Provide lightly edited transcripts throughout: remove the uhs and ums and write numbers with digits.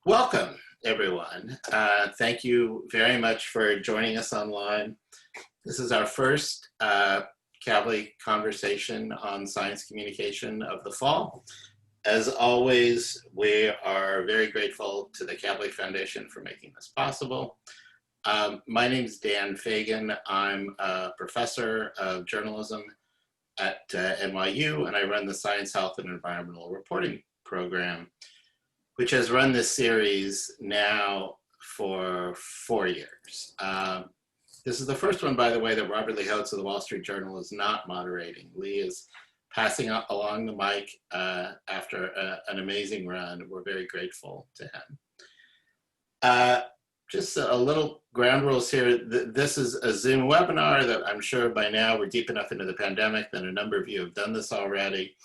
Welcome, everyone. Thank you very much for joining us online. This is our first Kavli conversation on science communication of the fall. As always, we are very grateful to the Kavli Foundation for making this possible. My name is Dan Fagan. I'm a professor of journalism at NYU, and I run the Science, Health, and Environmental Reporting program, which has run this series now for 4 years. This is the first one, by the way, that Robert Lee Holtz of the Wall Street Journal is not moderating. Lee is passing along the mic after an amazing run. We're very grateful to him. Just a little ground rules here. This is a Zoom webinar that I'm sure by now we're deep enough into the pandemic that a number of you have done this already.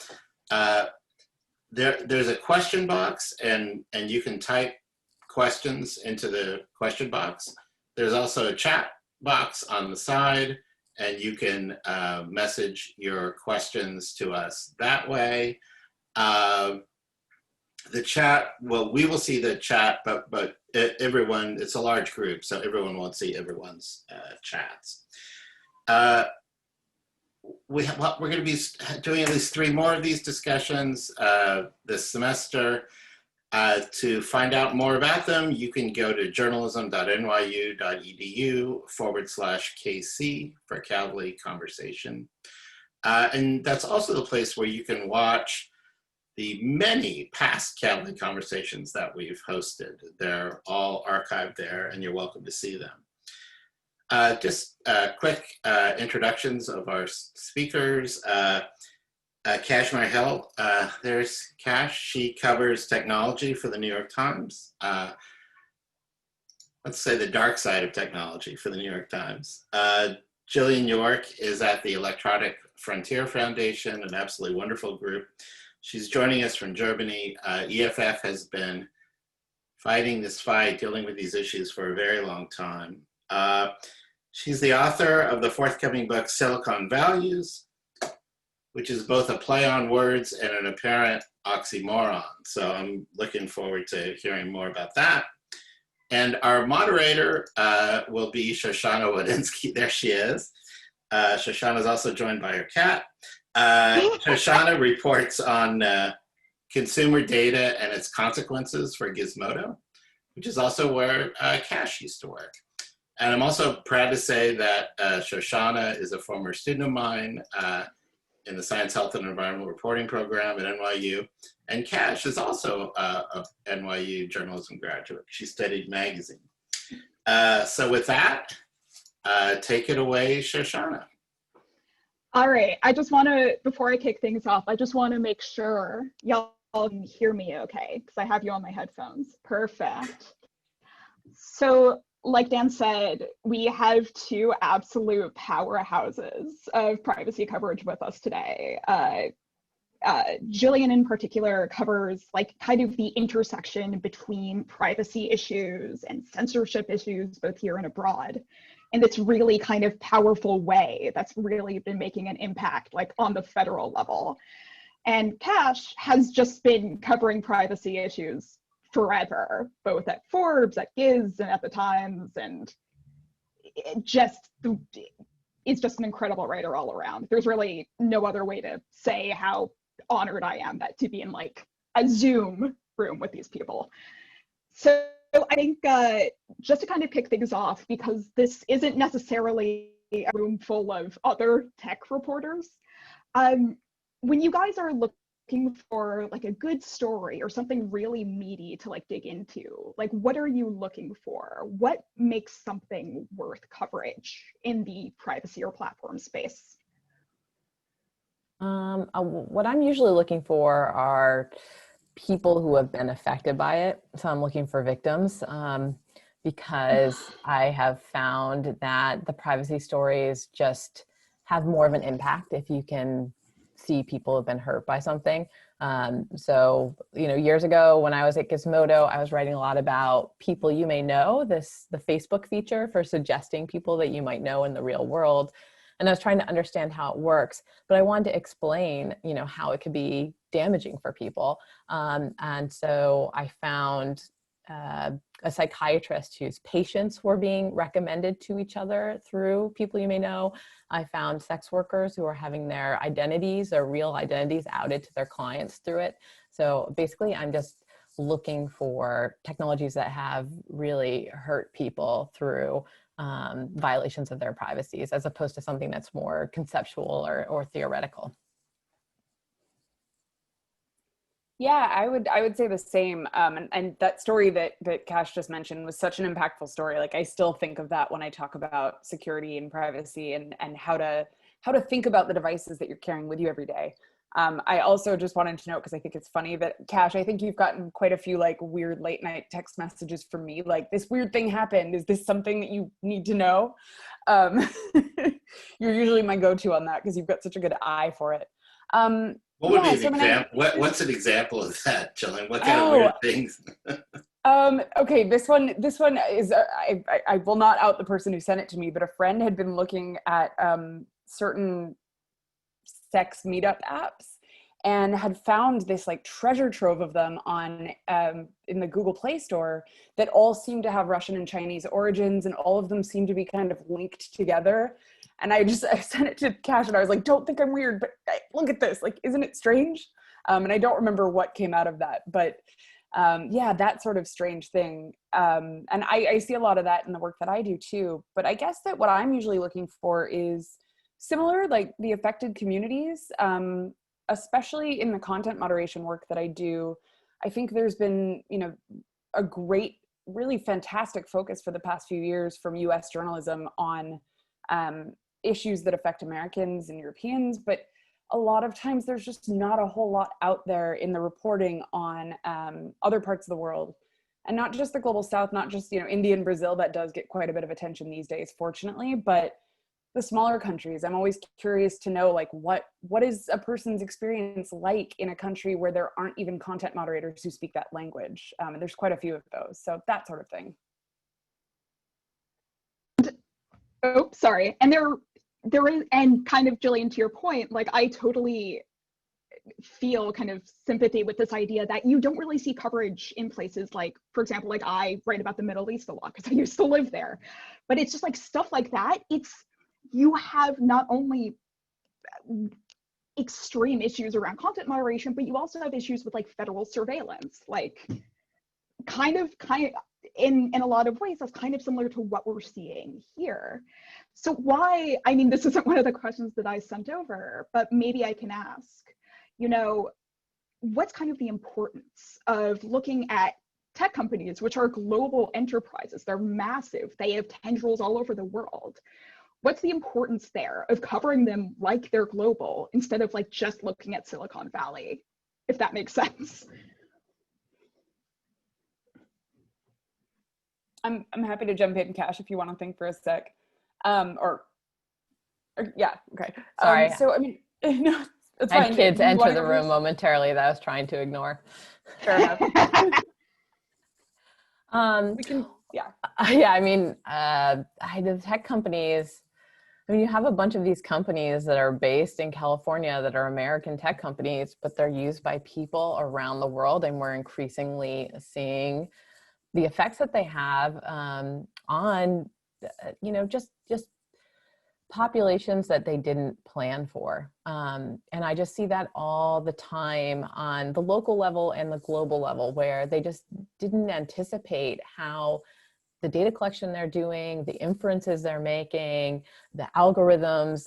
There's a question box, and you can type questions into the question box. There's also a chat box on the side, and you can message your questions to us that way. The chat, well, we will see the chat, but everyone, it's a large group, so everyone won't see everyone's chats. We're going to be doing at least 3 more of these discussions this semester. To find out more about them, you can go to journalism.nyu.edu/KC for Kavli Conversation. And that's also the place where you can watch the many past Kavli conversations that we've hosted. They're all archived there, and you're welcome to see them. Just quick introductions of our speakers. Kashmir Hill, there's Kash. She covers technology for the New York Times. Let's say the dark side of technology for the New York Times. Jillian York is at the Electronic Frontier Foundation, an absolutely wonderful group. She's joining us from Germany. EFF has been fighting this fight, dealing with these issues for a very long time. She's the author of the forthcoming book, Silicon Values, which is both a play on words and an apparent oxymoron. So I'm looking forward to hearing more about that. And our moderator will be Shoshana Wodinsky. There she is. Shoshana is also joined by her cat. Shoshana reports on consumer data and its consequences for Gizmodo, which is also where Kash used to work. And I'm also proud to say that Shoshana is a former student of mine in the Science, Health, and Environmental Reporting program at NYU. And Kash is also a NYU journalism graduate. She studied magazine. So with that, take it away, Shoshana. All right, I just want to, before I kick things off, I just want to make sure y'all can hear me okay, because I have you on my headphones. Perfect. So, like Dan said, we have 2 absolute powerhouses of privacy coverage with us today. Jillian in particular covers kind of the intersection between privacy issues and censorship issues, both here and abroad, in this really kind of powerful way that's really been making an impact on the federal level. And Kash has just been covering privacy issues forever, both at Forbes, at Giz, and at the Times, and it's just an incredible writer all around. There's really no other way to say how honored I am to be in a Zoom room with these people. So I think just to kind of kick things off, because this isn't necessarily a room full of other tech reporters, when you guys are looking for a good story or something really meaty to dig into, what are you looking for? What makes something worth coverage in the privacy or platform space? What I'm usually looking for are people who have been affected by it. So I'm looking for victims because I have found that the privacy stories just have more of an impact if you can see people who have been hurt by something. So, years ago when I was at Gizmodo, I was writing a lot about people you may know, the Facebook feature for suggesting people that you might know in the real world. And I was trying to understand how it works, but I wanted to explain, how it could be damaging for people. And so I found a psychiatrist whose patients were being recommended to each other through people you may know. I found sex workers who are having their identities or real identities outed to their clients through it. So basically, I'm just looking for technologies that have really hurt people through violations of their privacies, as opposed to something that's more conceptual or theoretical. Yeah, I would say the same. And that story that Cash just mentioned was such an impactful story. Like, I still think of that when I talk about security and privacy and how to think about the devices that you're carrying with you every day. I also just wanted to note, because I think it's funny that, Cash, I think you've gotten quite a few like weird late night text messages from me, like, this weird thing happened. Is this something that you need to know? You're usually my go-to on that because you've got such a good eye for it. What would be an example? What's an example of that, Jillian? What kind of weird things? Okay, this one is, I will not out the person who sent it to me, but a friend had been looking at certain sex meetup apps and had found this like treasure trove of them on in the Google Play Store that all seem to have Russian and Chinese origins, and all of them seem to be kind of linked together. And I sent it to Cash and I was like, don't think I'm weird, but look at this, like, isn't it strange? And I don't remember what came out of that, but yeah, that sort of strange thing. And I see a lot of that in the work that I do too. But I guess that what I'm usually looking for is similar, like the affected communities, especially in the content moderation work that I do. I think there's been, a great, really fantastic focus for the past few years from US journalism on issues that affect Americans and Europeans, but a lot of times there's just not a whole lot out there in the reporting on other parts of the world, and not just the global South, not just, India and Brazil, that does get quite a bit of attention these days, fortunately, but the smaller countries. I'm always curious to know, like, what is a person's experience like in a country where there aren't even content moderators who speak that language? And there's quite a few of those, so that sort of thing. Oh, sorry. And there is, and kind of, Jillian, to your point, like, I totally feel kind of sympathy with this idea that you don't really see coverage in places like, for example, like, I write about the Middle East a lot because I used to live there, but it's just like stuff like that. You have not only extreme issues around content moderation, but you also have issues with like federal surveillance, like kind of in a lot of ways, that's kind of similar to what we're seeing here. So why, I mean, this isn't one of the questions that I sent over, but maybe I can ask, what's kind of the importance of looking at tech companies, which are global enterprises? They're massive. They have tendrils all over the world. What's the importance there of covering them like they're global instead of like just looking at Silicon Valley, if that makes sense? I'm happy to jump in, Cash, if you want to think for a sec. Or yeah, okay. Sorry. So I mean, no, it's I fine. had kids enter the room momentarily that I was trying to ignore. Fair enough. We can, yeah. Yeah, I mean, the tech companies, I mean, you have a bunch of these companies that are based in California that are American tech companies, but they're used by people around the world, and we're increasingly seeing the effects that they have on, just populations that they didn't plan for. And I just see that all the time on the local level and the global level, where they just didn't anticipate how the data collection they're doing, the inferences they're making, the algorithms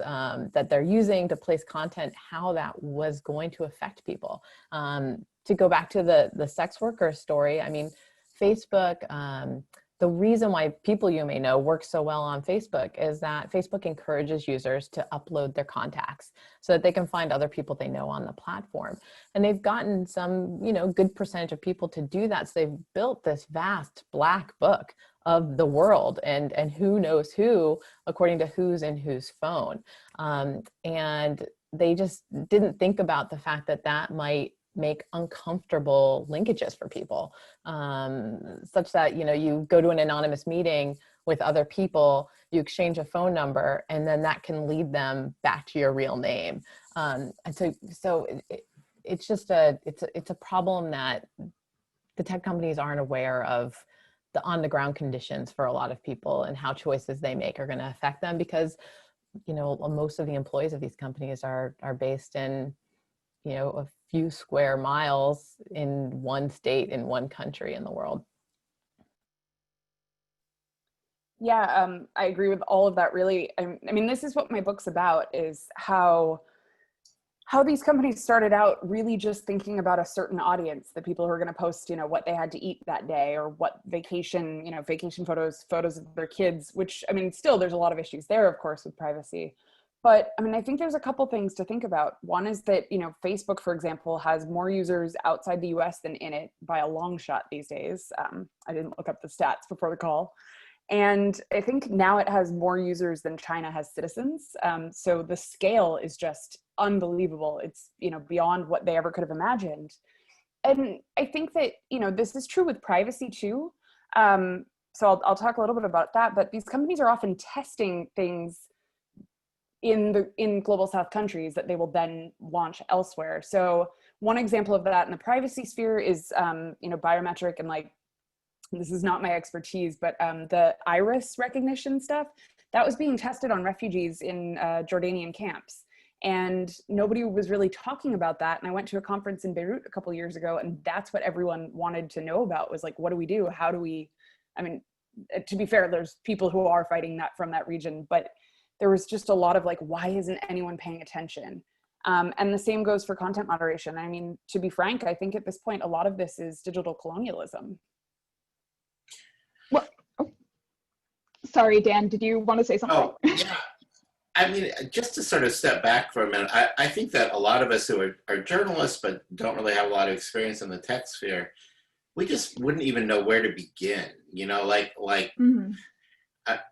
that they're using to place content, how that was going to affect people. To go back to the sex worker story, I mean, Facebook, the reason why people you may know work so well on Facebook is that Facebook encourages users to upload their contacts so that they can find other people they know on the platform. And they've gotten some, good percentage of people to do that. So they've built this vast black book of the world and who knows who, according to who's in whose phone. And they just didn't think about the fact that that might make uncomfortable linkages for people, such that, you go to an anonymous meeting with other people, you exchange a phone number, and then that can lead them back to your real name. And so it's just it's a problem that the tech companies aren't aware of the on the ground conditions for a lot of people and how choices they make are going to affect them, because, you know, most of the employees of these companies are based in, you know, a few square miles in one state, in one country in the world. Yeah, I agree with all of that, really. I mean, this is what my book's about, is how these companies started out really just thinking about a certain audience, the people who are going to post, you know, what they had to eat that day, or what vacation, you know, vacation photos of their kids, which, I mean, still there's a lot of issues there, of course, with privacy. But I mean, I think there's a couple things to think about. One is that, you know, Facebook, for example, has more users outside the US than in it by a long shot these days. I didn't look up the stats before the call. And I think now it has more users than China has citizens. So the scale is just unbelievable. It's, you know, beyond what they ever could have imagined. And I think that, you know, this is true with privacy too. So I'll talk a little bit about that, but these companies are often testing things in global South countries that they will then launch elsewhere. So one example of that in the privacy sphere is, you know, biometric, and like, this is not my expertise, but the iris recognition stuff, that was being tested on refugees in Jordanian camps. And nobody was really talking about that. And I went to a conference in Beirut a couple of years ago, and that's what everyone wanted to know about, was like, what do we do? How do we, I mean, to be fair, there's people who are fighting that from that region, but there was just a lot of like, why isn't anyone paying attention? And the same goes for content moderation. I mean, to be frank, I think at this point, a lot of this is digital colonialism. Well, oh, sorry, Dan, did you want to say something? Oh, yeah. I mean, just to sort of step back for a minute, I think that a lot of us who are journalists but don't really have a lot of experience in the tech sphere, we just wouldn't even know where to begin. You know, like Mm-hmm.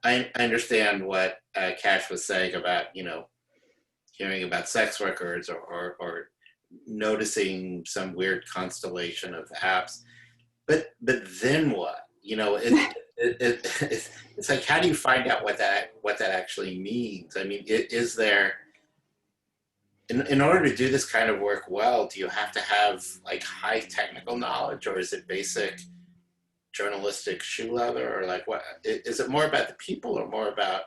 I understand what Cash was saying about, you know, hearing about sex workers or noticing some weird constellation of apps, but then what? You know, it's like, how do you find out what that actually means? I mean, is there, in order to do this kind of work well, do you have to have like high technical knowledge, or is it basic journalistic shoe leather, or like what? Is it more about the people or more about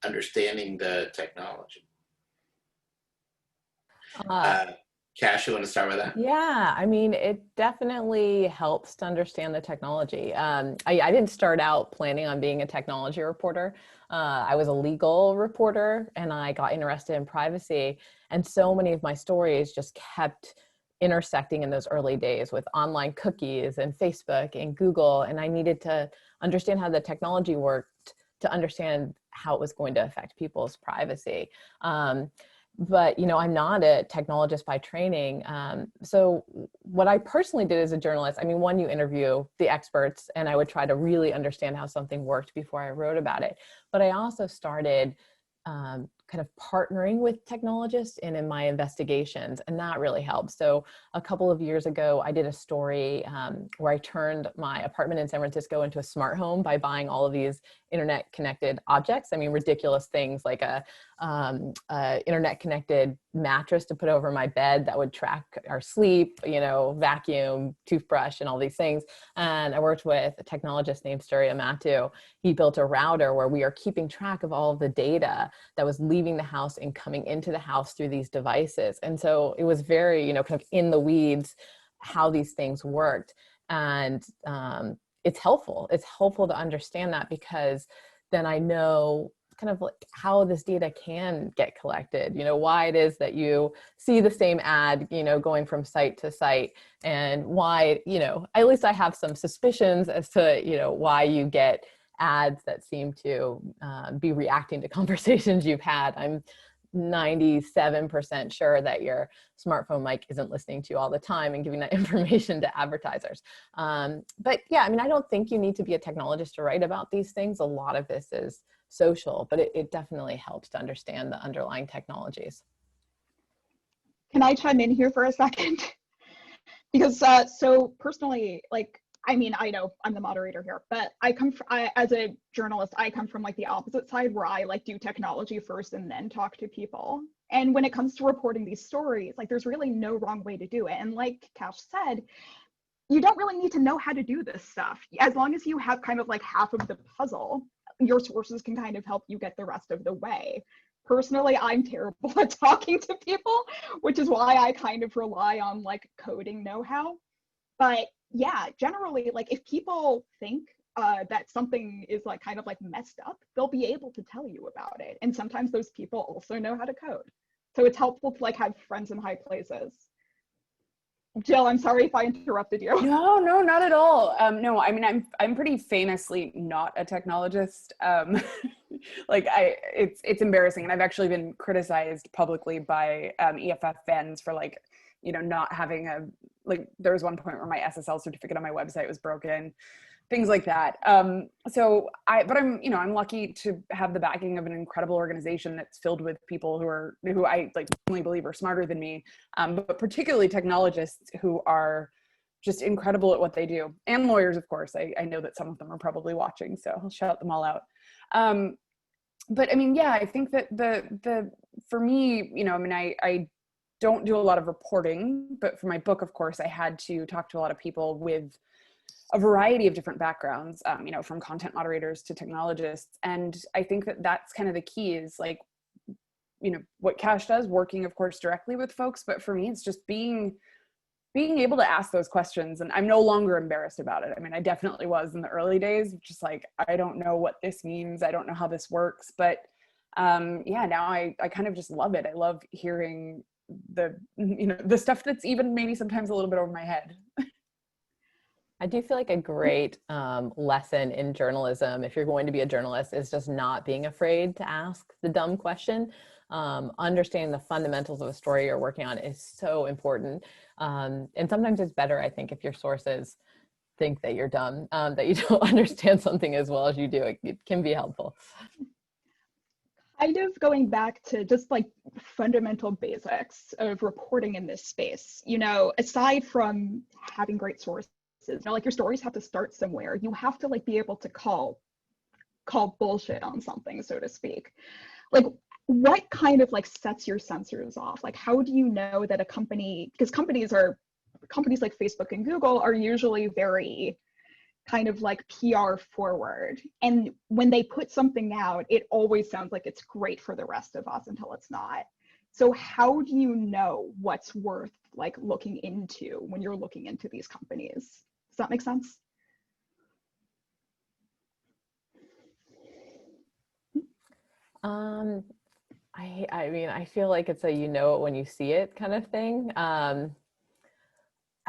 understanding the technology? Cash, you want to start with that? Yeah, I mean, it definitely helps to understand the technology. I didn't start out planning on being a technology reporter. I was a legal reporter, and I got interested in privacy. And so many of my stories just kept intersecting in those early days with online cookies and Facebook and Google. And I needed to understand how the technology worked to understand how it was going to affect people's privacy. But, you know, I'm not a technologist by training. So what I personally did as a journalist, I mean, one, you interview the experts, and I would try to really understand how something worked before I wrote about it. But I also started kind of partnering with technologists in my investigations, and that really helped. So a couple of years ago, I did a story where I turned my apartment in San Francisco into a smart home by buying all of these internet connected objects. I mean, ridiculous things like a internet connected mattress to put over my bed that would track our sleep, you know, vacuum, toothbrush, and all these things. And I worked with a technologist named Sturia Matu. He built a router where we are keeping track of all of the data that was leaving the house and coming into the house through these devices. And so it was very, you know, kind of in the weeds how these things worked. And it's helpful. It's helpful to understand that, because then I know kind of like how this data can get collected, you know, why it is that you see the same ad, you know, going from site to site, and why, you know, at least I have some suspicions as to, you know, why you get ads that seem to be reacting to conversations you've had. I'm 97% sure that your smartphone mic isn't listening to you all the time and giving that information to advertisers. But yeah, I mean, I don't think you need to be a technologist to write about these things. A lot of this is social, but it definitely helps to understand the underlying technologies. Can I chime in here for a second? Because so personally, like, I mean, I know I'm the moderator here, but as a journalist, I come from like the opposite side, where I like do technology first and then talk to people. And when it comes to reporting these stories, like, there's really no wrong way to do it. And like Cash said, you don't really need to know how to do this stuff. As long as you have kind of like half of the puzzle, your sources can kind of help you get the rest of the way. Personally, I'm terrible at talking to people, which is why I kind of rely on like coding know-how. But yeah, generally, like if people think that something is like kind of like messed up, they'll be able to tell you about it. And sometimes those people also know how to code. So it's helpful to like have friends in high places. Jill, I'm sorry if I interrupted you. No, not at all. No, I mean, I'm pretty famously not a technologist. Like it's embarrassing, and I've actually been criticized publicly by EFF fans for like, you know, not having there was one point where my SSL certificate on my website was broken, things like that. But I'm lucky to have the backing of an incredible organization that's filled with people who I like firmly believe are smarter than me, but particularly technologists who are just incredible at what they do, and lawyers, of course. I know that some of them are probably watching, so I'll shout them all out. But I mean, yeah, I think that for me, you know, I mean, I don't do a lot of reporting, but for my book, of course, I had to talk to a lot of people with a variety of different backgrounds, you know, from content moderators to technologists. And I think that that's kind of the key, is like, you know, what Cash does, working, of course, directly with folks. But for me, it's just being able to ask those questions. And I'm no longer embarrassed about it. I mean, I definitely was in the early days, just like, I don't know what this means. I don't know how this works. But yeah, now I kind of just love it. I love hearing the stuff that's even maybe sometimes a little bit over my head. I do feel like a great lesson in journalism, if you're going to be a journalist, is just not being afraid to ask the dumb question. Understanding the fundamentals of a story you're working on is so important. And sometimes it's better, I think, if your sources think that you're dumb, that you don't understand something as well as you do. It can be helpful. Kind of going back to just like fundamental basics of reporting in this space, you know, aside from having great sources, you know, like your stories have to start somewhere. You have to like be able to call bullshit on something, so to speak. Like, what kind of like sets your sensors off? Like, how do you know that a company, because companies like Facebook and Google are usually very kind of like PR forward, and when they put something out, it always sounds like it's great for the rest of us until it's not. So how do you know what's worth like looking into when you're looking into these companies? Does that make sense? I mean, I feel like it's a you know it when you see it kind of thing. I've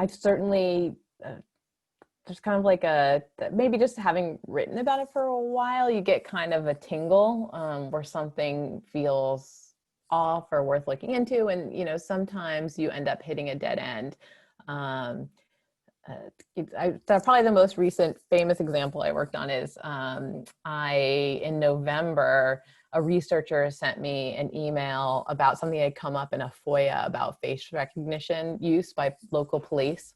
certainly, there's kind of like maybe just having written about it for a while, you get kind of a tingle where something feels off or worth looking into. And, you know, sometimes you end up hitting a dead end. Probably the most recent famous example I worked on is in November, a researcher sent me an email about something that had come up in a FOIA about face recognition use by local police.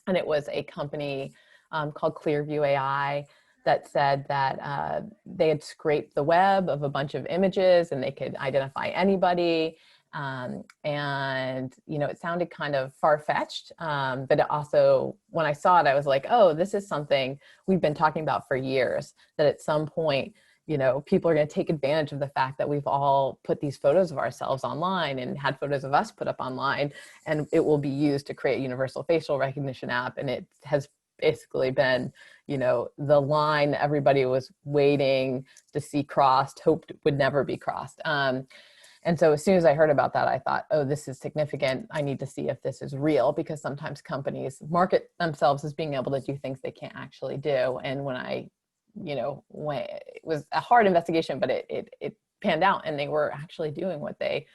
And it was a company called Clearview AI that said that they had scraped the web of a bunch of images and they could identify anybody. And, you know, it sounded kind of far-fetched, but it also, when I saw it, I was like, oh, this is something we've been talking about for years, that at some point, you know, people are going to take advantage of the fact that we've all put these photos of ourselves online and had photos of us put up online, and it will be used to create a universal facial recognition app. And it has basically been, you know, the line everybody was waiting to see crossed, hoped would never be crossed. And so as soon as I heard about that, I thought, oh, this is significant. I need to see if this is real, because sometimes companies market themselves as being able to do things they can't actually do. And when it was a hard investigation, but it panned out and they were actually doing what they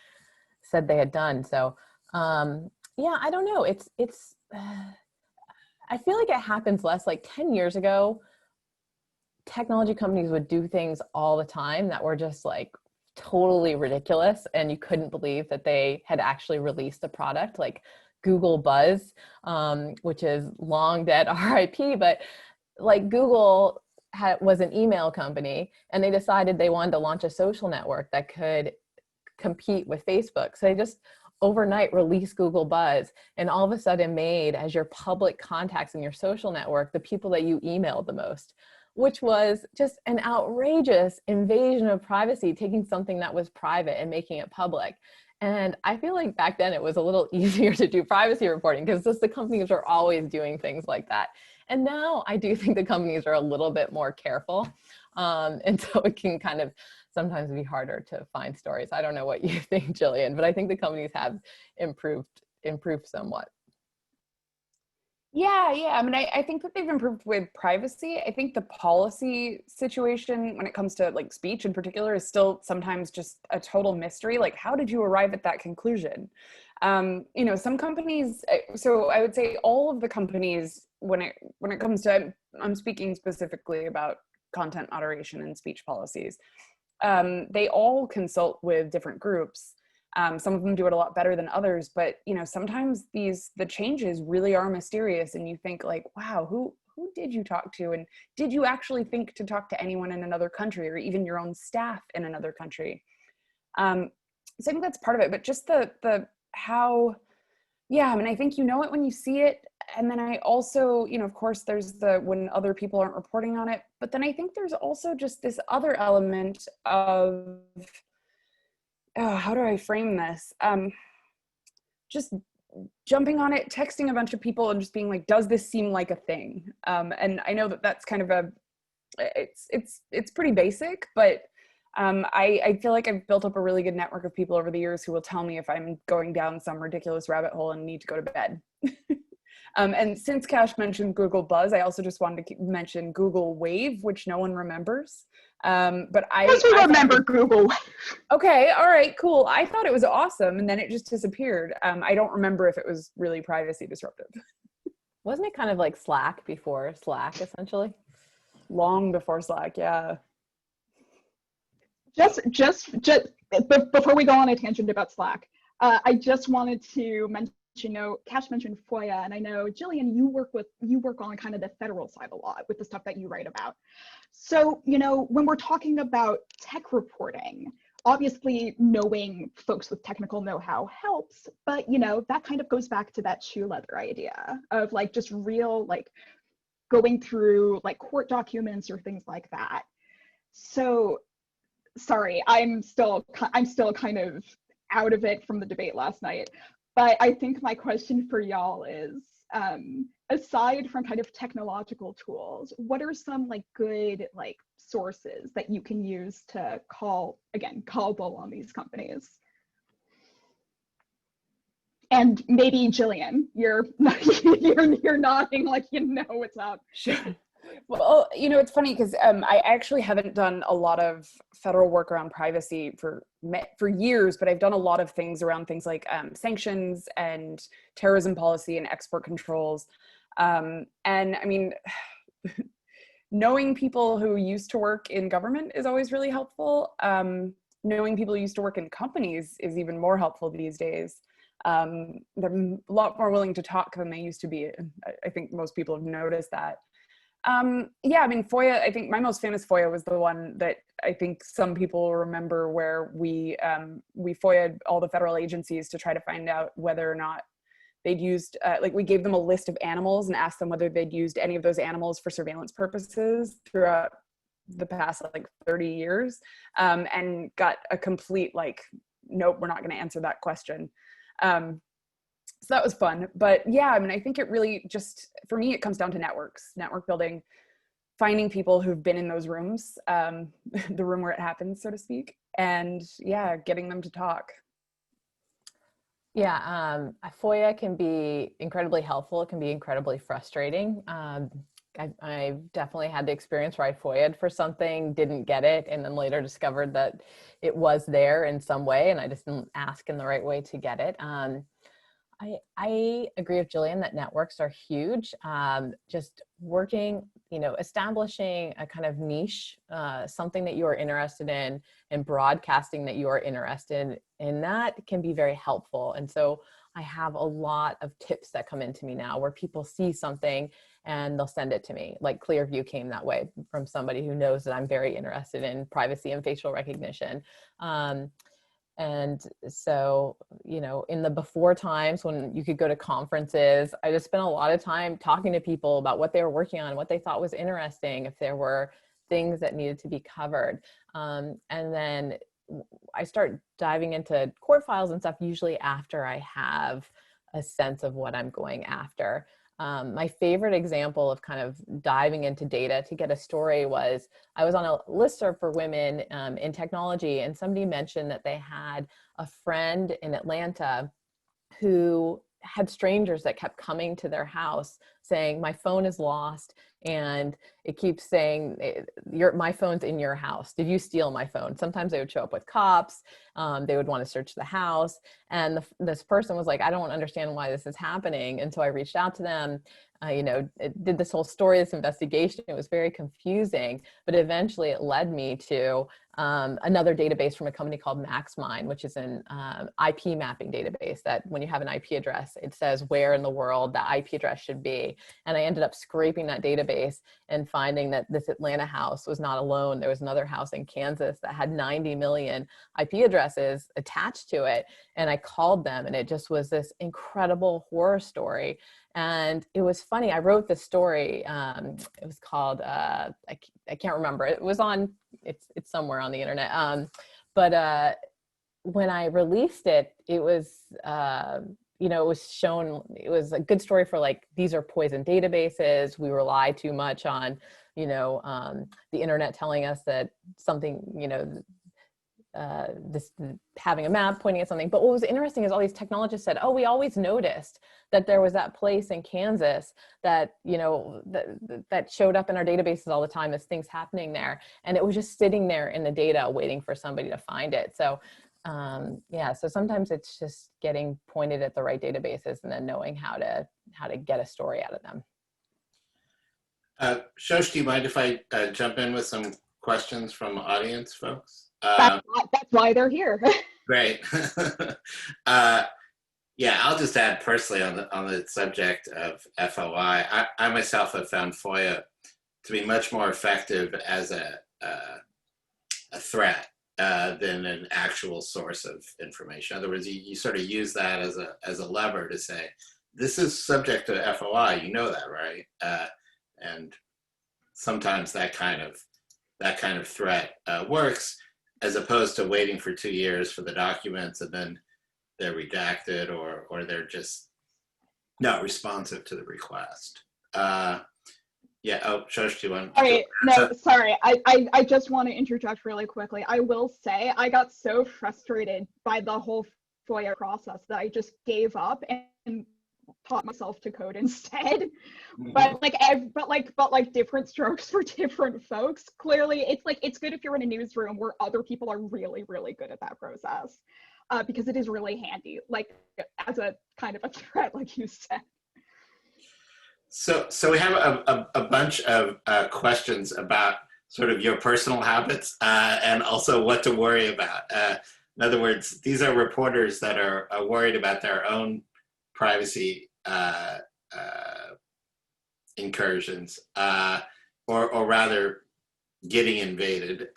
said they had done. So yeah, I don't know. I feel like it happens less. Like 10 years ago, technology companies would do things all the time that were just like totally ridiculous, and you couldn't believe that they had actually released a product, like Google Buzz, which is long dead RIP, but like Google was an email company, and they decided they wanted to launch a social network that could compete with Facebook. So they just overnight release Google Buzz, and all of a sudden made as your public contacts in your social network the people that you emailed the most, which was just an outrageous invasion of privacy, taking something that was private and making it public. And I feel like back then it was a little easier to do privacy reporting because just the companies were always doing things like that. And now I do think the companies are a little bit more careful. And so it can kind of sometimes be harder to find stories. I don't know what you think, Jillian, but I think the companies have improved somewhat. Yeah, I mean, I think that they've improved with privacy. I think the policy situation when it comes to like speech in particular is still sometimes just a total mystery. Like, how did you arrive at that conclusion? You know, some companies, so I would say all of the companies, when it comes to, I'm speaking specifically about content moderation and speech policies, they all consult with different groups. Some of them do it a lot better than others, but you know, sometimes the changes really are mysterious, and you think like, wow, who did you talk to, and did you actually think to talk to anyone in another country or even your own staff in another country? So I think that's part of it, but just the how, yeah, I mean, I think you know it when you see it, and then I also, you know, of course, there's the when other people aren't reporting on it, but then I think there's also just this other element of how do I frame this? Just jumping on it, texting a bunch of people and just being like, does this seem like a thing? And I know that that's kind of it's pretty basic, but I feel like I've built up a really good network of people over the years who will tell me if I'm going down some ridiculous rabbit hole and need to go to bed. And since Cash mentioned Google Buzz, I also just wanted to mention Google Wave, which no one remembers. But Yes, we remember Google. Okay, all right, cool. I thought it was awesome, and then it just disappeared. I don't remember if it was really privacy disruptive. Wasn't it kind of like Slack before Slack, essentially? Long before Slack, yeah. Just before we go on a tangent about Slack, I just wanted to mention, you know, Cash mentioned FOIA, and I know, Jillian, you work on kind of the federal side a lot with the stuff that you write about. So, you know, when we're talking about tech reporting, obviously knowing folks with technical know-how helps, but, you know, that kind of goes back to that shoe leather idea of like just real, like going through like court documents or things like that. So, sorry, I'm still kind of out of it from the debate last night. But I think my question for y'all is, aside from kind of technological tools, what are some like good like sources that you can use to call bull on these companies? And maybe Jillian, you're nodding like you know what's up. Sure. Well, you know, it's funny because I actually haven't done a lot of federal work around privacy for years, but I've done a lot of things around things like sanctions and terrorism policy and export controls. And I mean, knowing people who used to work in government is always really helpful. Knowing people who used to work in companies is even more helpful these days. They're a lot more willing to talk than they used to be. I think most people have noticed that. Yeah, I mean, FOIA, I think my most famous FOIA was the one that I think some people remember, where we FOIA'd all the federal agencies to try to find out whether or not they'd used, like we gave them a list of animals and asked them whether they'd used any of those animals for surveillance purposes throughout the past like 30 years, and got a complete like, nope, we're not going to answer that question. So that was fun. But yeah, I mean, I think it really just, for me, it comes down to network building, finding people who've been in those rooms, the room where it happens, so to speak, and yeah, getting them to talk. Yeah, FOIA can be incredibly helpful. It can be incredibly frustrating. I've definitely had the experience where I FOIA'd for something, didn't get it, and then later discovered that it was there in some way, and I just didn't ask in the right way to get it. I agree with Jillian that networks are huge. Just working, you know, establishing a kind of niche, something that you are interested in, and broadcasting that you are interested in, that can be very helpful. And so I have a lot of tips that come into me now where people see something and they'll send it to me. Like Clearview came that way from somebody who knows that I'm very interested in privacy and facial recognition. And so, you know, in the before times when you could go to conferences, I just spent a lot of time talking to people about what they were working on, what they thought was interesting, if there were things that needed to be covered. And then I start diving into court files and stuff usually after I have a sense of what I'm going after. My favorite example of kind of diving into data to get a story was I was on a listserv for women in technology, and somebody mentioned that they had a friend in Atlanta who had strangers that kept coming to their house saying, my phone is lost, and it keeps saying, my phone's in your house. Did you steal my phone? Sometimes they would show up with cops. They would want to search the house. And this person was like, I don't understand why this is happening. And so I reached out to them. You know, it did this whole story, this investigation. It was very confusing, but eventually it led me to another database from a company called MaxMine, which is an IP mapping database that when you have an IP address, it says where in the world that IP address should be. And I ended up scraping that database and finding that this Atlanta house was not alone. There was another house in Kansas that had 90 million IP addresses attached to it. And I called them, and it just was this incredible horror story. And it was funny. I wrote this story. It was called, I can't remember. It was on, it's somewhere on the internet. But when I released it, it was, you know, it was shown, it was a good story for like, these are poison databases. We rely too much on, you know, the internet telling us that something, you know, this having a map pointing at something. But what was interesting is all these technologists said, oh, we always noticed that there was that place in Kansas that, you know, that showed up in our databases all the time as things happening there. And it was just sitting there in the data waiting for somebody to find it. So yeah, so sometimes it's just getting pointed at the right databases and then knowing how to get a story out of them. Shosh, do you mind if I jump in with some questions from audience folks? That's why they're here. Great. Yeah, I'll just add personally on the subject of FOI. I myself have found FOIA to be much more effective as a threat than an actual source of information. In other words, you sort of use that as a lever to say, this is subject to FOI. You know that, right? And sometimes that kind of threat works, as opposed to waiting for 2 years for the documents and then they're redacted or they're just not responsive to the request. Yeah, oh, Shosh, do you want? Sorry, no, sorry. I just want to interject really quickly. I will say I got so frustrated by the whole FOIA process that I just gave up and taught myself to code instead. But like different strokes for different folks. Clearly, it's good if you're in a newsroom where other people are really, really good at that process, because it is really handy, like as a kind of a threat, like you said. So we have a bunch of questions about sort of your personal habits and also what to worry about. In other words, these are reporters that are worried about their own privacy incursions, or rather getting invaded.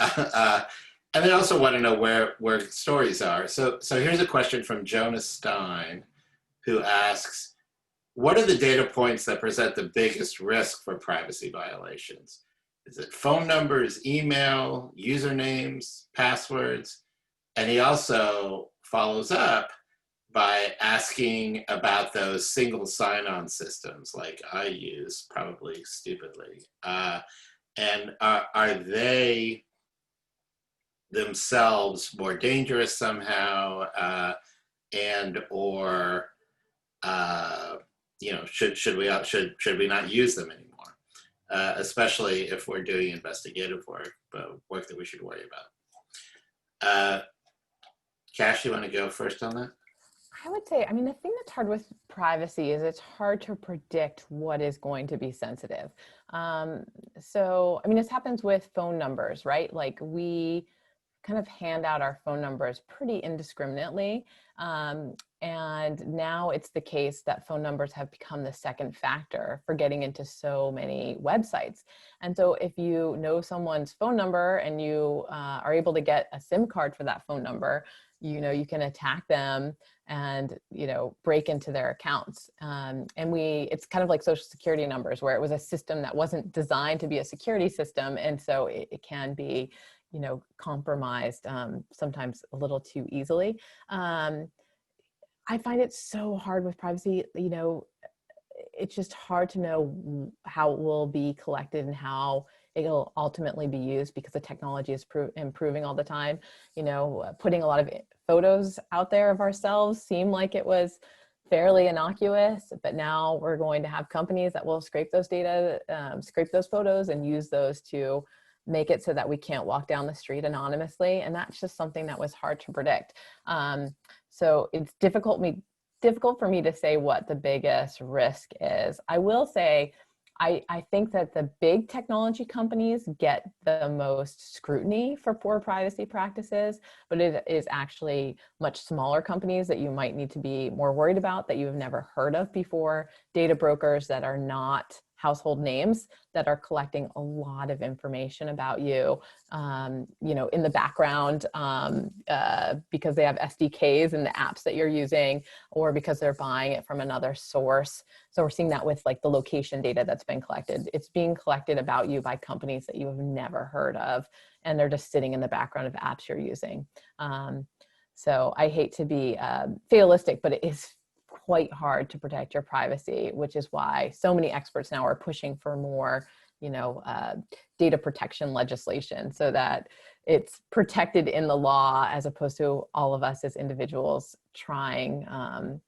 And they also want to know where stories are. So here's a question from Jonas Stein, who asks, what are the data points that present the biggest risk for privacy violations? Is it phone numbers, email, usernames, passwords? And he also follows up by asking about those single sign-on systems like I use, probably stupidly. And are they themselves more dangerous somehow, and or you know, should we not use them anymore, especially if we're doing investigative work, but work that we should worry about. Cash, you want to go first on that? I would say, I mean, the thing that's hard with privacy is it's hard to predict what is going to be sensitive. So, I mean, this happens with phone numbers, right? Like we kind of hand out our phone numbers pretty indiscriminately. And now it's the case that phone numbers have become the second factor for getting into so many websites. And so if you know someone's phone number and you are able to get a SIM card for that phone number, you can attack them and, break into their accounts. And it's kind of like social security numbers, where it was a system that wasn't designed to be a security system. And so it can be, compromised sometimes a little too easily. I find it so hard with privacy, it's just hard to know how it will be collected and how it'll ultimately be used, because the technology is improving all the time. Putting a lot of photos out there of ourselves seemed like it was fairly innocuous, but now we're going to have companies that will scrape those data, scrape those photos and use those to make it so that we can't walk down the street anonymously. And that's just something that was hard to predict. So it's difficult for me to say what the biggest risk is. I will say, I think that the big technology companies get the most scrutiny for poor privacy practices, but it is actually much smaller companies that you might need to be more worried about, that you've never heard of before. Data brokers that are not household names, that are collecting a lot of information about you, in the background, because they have SDKs in the apps that you're using, or because they're buying it from another source. So we're seeing that with like the location data that's been collected. It's being collected about you by companies that you have never heard of, and they're just sitting in the background of apps you're using. So I hate to be fatalistic, but it is quite hard to protect your privacy, which is why so many experts now are pushing for more, data protection legislation, so that it's protected in the law, as opposed to all of us as individuals trying and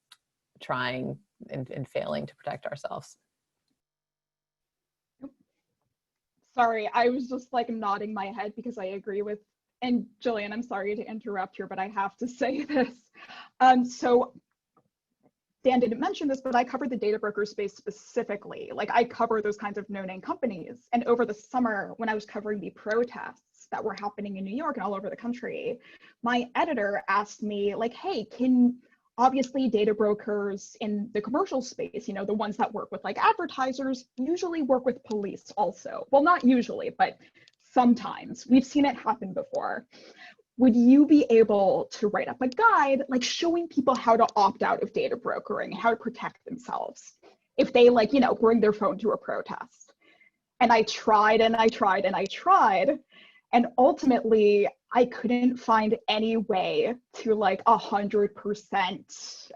failing to protect ourselves. Sorry, I was just like nodding my head because I agree with, and Jillian, I'm sorry to interrupt here, but I have to say this. So Dan didn't mention this, but I covered the data broker space specifically. Like, I cover those kinds of no-name companies. And over the summer, when I was covering the protests that were happening in New York and all over the country, my editor asked me, like, hey, obviously data brokers in the commercial space, the ones that work with like advertisers, usually work with police also. Well, not usually, but sometimes. We've seen it happen before. Would you be able to write up a guide, like showing people how to opt out of data brokering, how to protect themselves if they bring their phone to a protest? And I tried and I tried and I tried. And ultimately, I couldn't find any way to 100%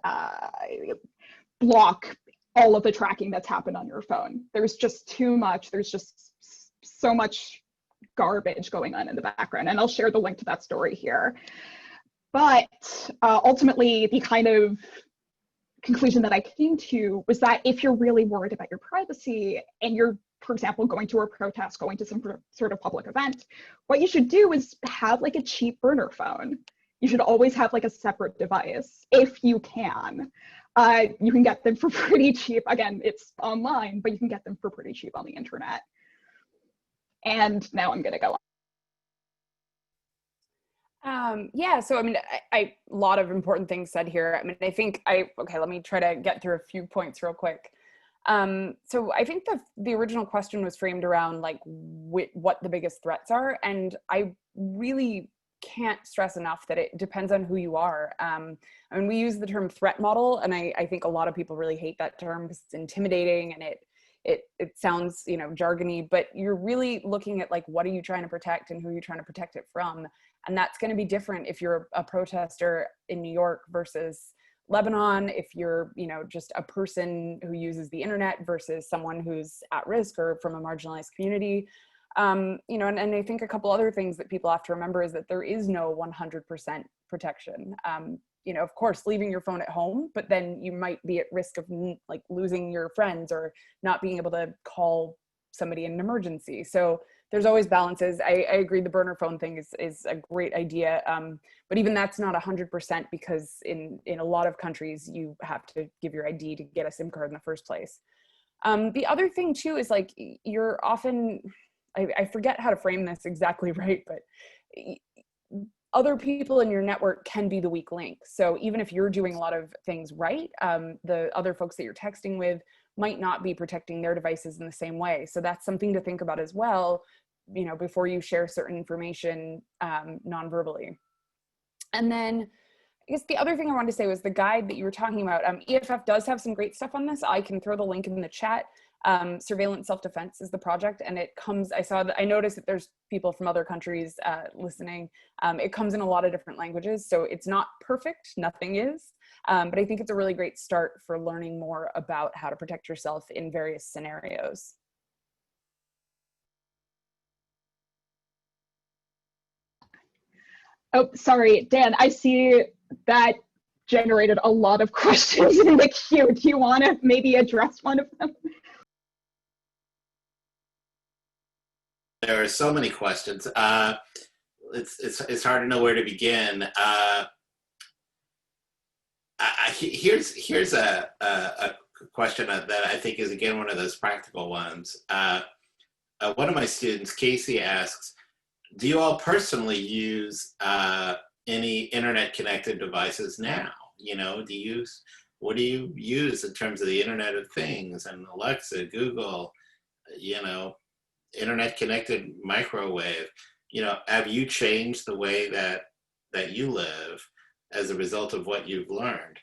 block all of the tracking that's happened on your phone. There's just too much. There's just so much garbage going on in the background. And I'll share the link to that story here. But ultimately, the kind of conclusion that I came to was that if you're really worried about your privacy and you're, for example, going to a protest, going to some sort of public event, what you should do is have like a cheap burner phone. You should always have like a separate device if you can. You can get them for pretty cheap. Again, it's online, but you can get them for pretty cheap on the internet. And now I'm gonna go on. Yeah, so I mean, a lot of important things said here. I mean, I think okay, let me try to get through a few points real quick. So I think the original question was framed around like what the biggest threats are. And I really can't stress enough that it depends on who you are. I mean, we use the term threat model, and I think a lot of people really hate that term because it's intimidating and it sounds, jargony, but you're really looking at like, what are you trying to protect and who are you trying to protect it from? And that's going to be different if you're a protester in New York versus Lebanon, if you're, just a person who uses the internet versus someone who's at risk or from a marginalized community. And I think a couple other things that people have to remember is that there is no 100% protection. Of course, leaving your phone at home, but then you might be at risk of like losing your friends or not being able to call somebody in an emergency. So there's always balances. I agree the burner phone thing is a great idea. But even that's not 100% because in a lot of countries, you have to give your ID to get a SIM card in the first place. The other thing too is like, you're often, I forget how to frame this exactly right, but other people in your network can be the weak link. So even if you're doing a lot of things right, the other folks that you're texting with might not be protecting their devices in the same way. So that's something to think about as well, before you share certain information non-verbally. And then I guess the other thing I wanted to say was the guide that you were talking about. EFF does have some great stuff on this. I can throw the link in the chat. Surveillance self-defense is the project, and it comes, I noticed that there's people from other countries listening. It comes in a lot of different languages, so it's not perfect, nothing is, but I think it's a really great start for learning more about how to protect yourself in various scenarios. Oh, sorry, Dan, I see that generated a lot of questions in the queue. Do you want to maybe address one of them? There are so many questions. It's hard to know where to begin. Here's a question that I think is, again, one of those practical ones. One of my students, Casey, asks, do you all personally use any internet connected devices now? You know, what do you use in terms of the Internet of Things and Alexa, Google, you know, internet connected microwave? You know, have you changed the way that you live as a result of what you've learned?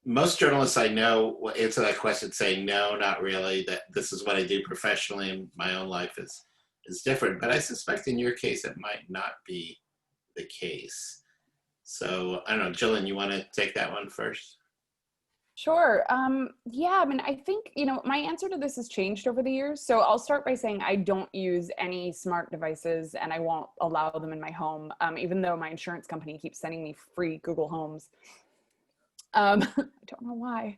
Most journalists I know will answer that question saying, no, not really, that this is what I do professionally and my own life is different. But I suspect in your case, it might not be the case. So I don't know, Jillian, you want to take that one first? Sure. Yeah, I mean, I think, you know, my answer to this has changed over the years. So I'll start by saying I don't use any smart devices and I won't allow them in my home, even though my insurance company keeps sending me free Google Homes. I don't know why.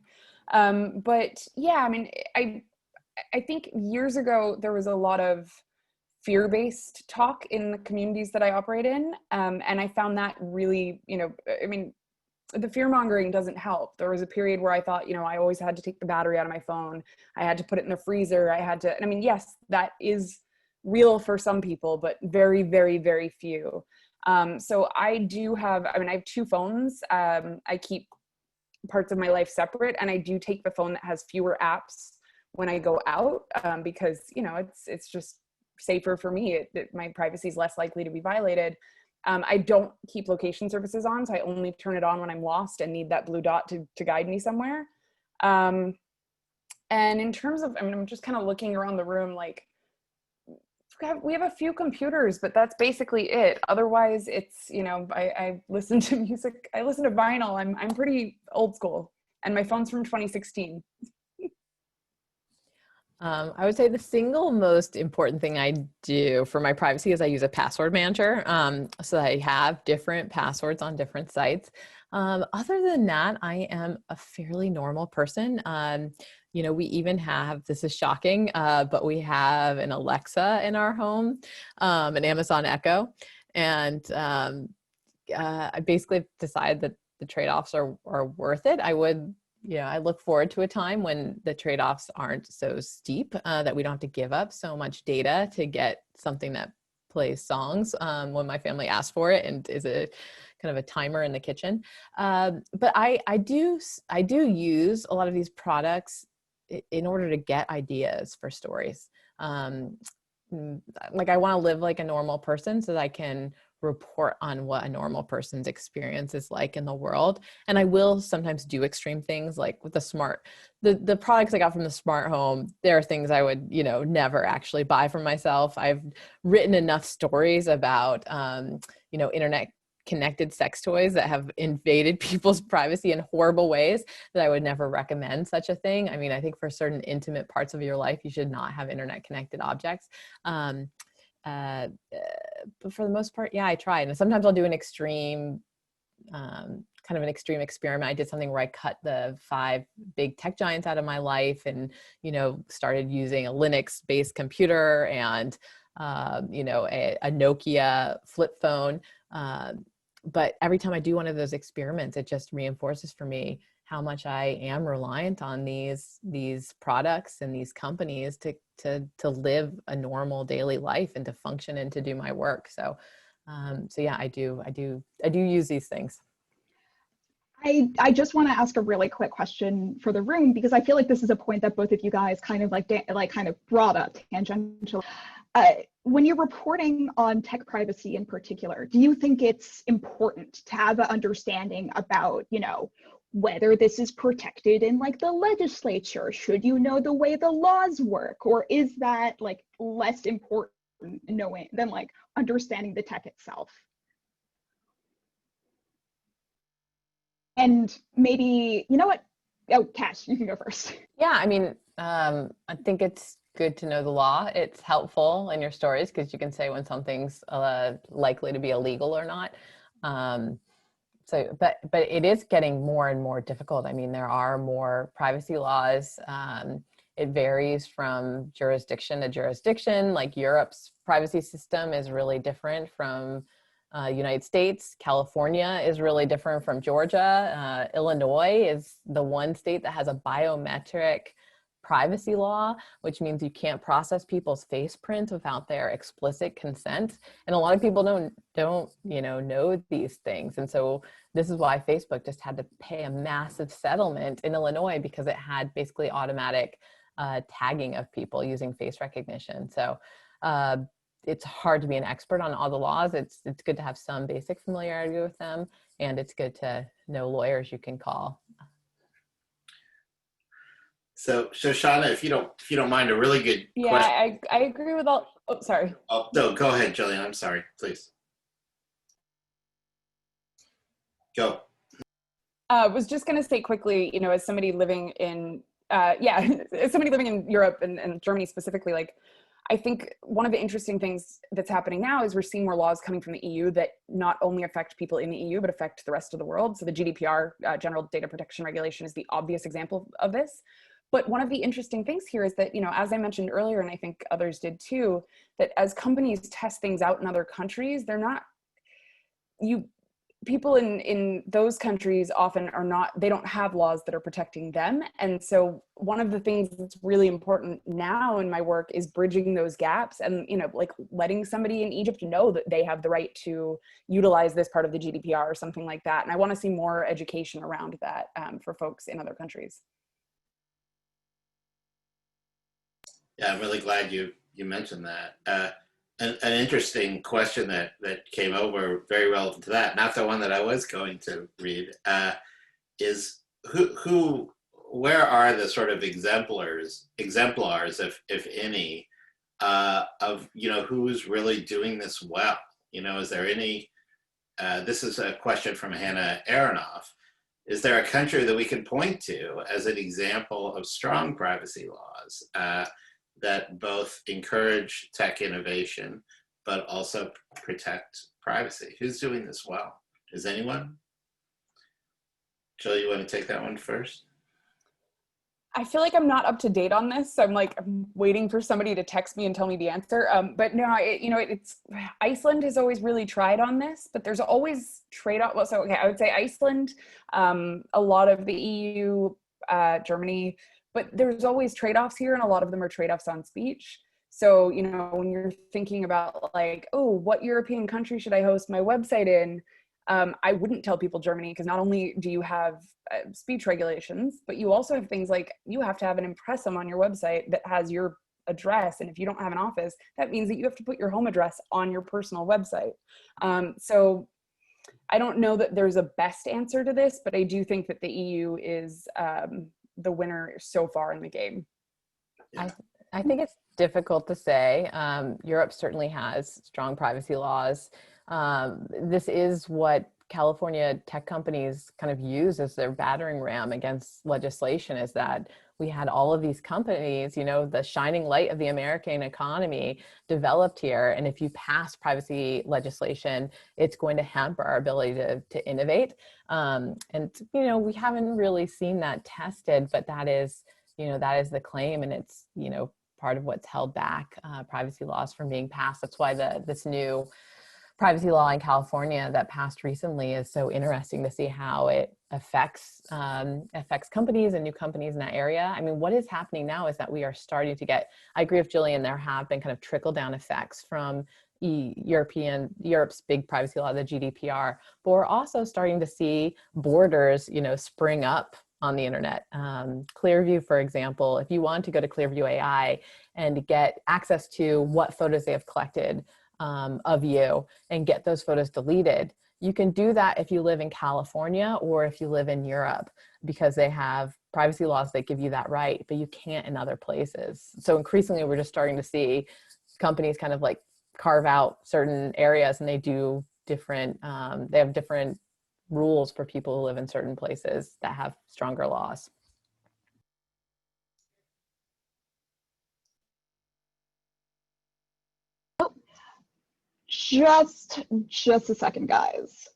But yeah, I mean, I think years ago, there was a lot of fear-based talk in the communities that I operate in. And I found that really, you know, I mean, the fear mongering doesn't help. There was a period where I thought, you know, I always had to take the battery out of my phone. I had to put it in the freezer. I had to, and I mean, yes, that is real for some people, but very, very, very few. So I do have, I mean, I have two phones. I keep parts of my life separate, and I do take the phone that has fewer apps when I go out, because, you know, it's just safer for me. My privacy is less likely to be violated. I don't keep location services on, so I only turn it on when I'm lost and need that blue dot to guide me somewhere. And in terms of, I mean, I'm just kind of looking around the room, like, we have a few computers, but that's basically it. Otherwise, it's, you know, I listen to music, I listen to vinyl. I'm pretty old school, and my phone's from 2016. I would say the single most important thing I do for my privacy is I use a password manager. So I have different passwords on different sites. Other than that, I am a fairly normal person. You know, we even have, this is shocking, but we have an Alexa in our home, an Amazon Echo. And I basically decided that the trade-offs are worth it. I look forward to a time when the trade-offs aren't so steep, that we don't have to give up so much data to get something that plays songs when my family asks for it and is a kind of a timer in the kitchen. But I do use a lot of these products in order to get ideas for stories. Like, I want to live like a normal person so that I can report on what a normal person's experience is like in the world. And I will sometimes do extreme things, like with the products I got from the smart home. There are things I would, you know, never actually buy for myself. I've written enough stories about, you know, internet connected sex toys that have invaded people's privacy in horrible ways that I would never recommend such a thing. I mean, I think for certain intimate parts of your life, you should not have internet connected objects. But for the most part, yeah, I try. And sometimes I'll do an extreme, kind of an extreme experiment. I did something where I cut the 5 big tech giants out of my life and, you know, started using a Linux-based computer and, you know, a Nokia flip phone. But every time I do one of those experiments, it just reinforces for me how much I am reliant on these products and these companies to live a normal daily life and to function and to do my work. So yeah, I do use these things. I just want to ask a really quick question for the room, because I feel like this is a point that both of you guys kind of kind of brought up tangentially. When you're reporting on tech privacy in particular, do you think it's important to have an understanding about, whether this is protected in like the legislature? Should you know the way the laws work? Or is that like less important knowing than like understanding the tech itself? And maybe, you know what? Oh, Cash, you can go first. Yeah, I mean, I think it's good to know the law. It's helpful in your stories because you can say when something's likely to be illegal or not. But it is getting more and more difficult. I mean, there are more privacy laws. It varies from jurisdiction to jurisdiction. Like Europe's privacy system is really different from United States. California is really different from Georgia. Illinois is the one state that has a biometric privacy law, which means you can't process people's face prints without their explicit consent. And a lot of people don't know these things. And so this is why Facebook just had to pay a massive settlement in Illinois, because it had basically automatic tagging of people using face recognition. So it's hard to be an expert on all the laws. It's good to have some basic familiarity with them, and it's good to know lawyers you can call. So Shoshana, if you don't mind, a really good question. Yeah, I agree with all. Oh, sorry. Oh no, go ahead, Jillian. I'm sorry. Please go. I was just going to say quickly, as somebody living in, as somebody living in Europe and Germany specifically, like, I think one of the interesting things that's happening now is we're seeing more laws coming from the EU that not only affect people in the EU, but affect the rest of the world. So the GDPR, General Data Protection Regulation, is the obvious example of this. But one of the interesting things here is that, as I mentioned earlier, and I think others did too, that as companies test things out in other countries, people in those countries often they don't have laws that are protecting them. And so one of the things that's really important now in my work is bridging those gaps and, like letting somebody in Egypt know that they have the right to utilize this part of the GDPR or something like that. And I want to see more education around that for folks in other countries. Yeah, I'm really glad you mentioned that. An interesting question that came over very relevant to that, not the one that I was going to read, is where are the sort of exemplars, if any, of who's really doing this well? Is there any? This is a question from Hannah Aronoff. Is there a country that we can point to as an example of strong privacy laws that both encourage tech innovation, but also protect privacy? Who's doing this well? Is anyone? Jill, you want to take that one first? I feel like I'm not up to date on this. So I'm waiting for somebody to text me and tell me the answer. But no, it's Iceland has always really tried on this, but there's always trade-off. Well, so okay, I would say Iceland, a lot of the EU, Germany, but there's always trade-offs here, and a lot of them are trade-offs on speech. So, when you're thinking about like, oh, what European country should I host my website in? I wouldn't tell people Germany, because not only do you have speech regulations, but you also have things like you have to have an impressum on your website that has your address. And if you don't have an office, that means that you have to put your home address on your personal website. So I don't know that there's a best answer to this, but I do think that the EU is the winner so far in the game. I think it's difficult to say. Europe certainly has strong privacy laws. This is what California tech companies kind of use as their battering ram against legislation, is that we had all of these companies, the shining light of the American economy developed here. And if you pass privacy legislation, it's going to hamper our ability to innovate. And, we haven't really seen that tested, but that is the claim. And it's, part of what's held back privacy laws from being passed. That's why this new privacy law in California that passed recently is so interesting to see how it affects companies and new companies in that area. I mean, what is happening now is that we are starting to get, I agree with Jillian, there have been kind of trickle down effects from Europe's big privacy law, the GDPR, but we're also starting to see borders, spring up on the internet. Clearview, for example, if you want to go to Clearview AI and get access to what photos they have collected of you and get those photos deleted, you can do that if you live in California or if you live in Europe, because they have privacy laws that give you that right, but you can't in other places. So increasingly, we're just starting to see companies kind of like carve out certain areas, and they do different, they have different rules for people who live in certain places that have stronger laws. Just a second, guys.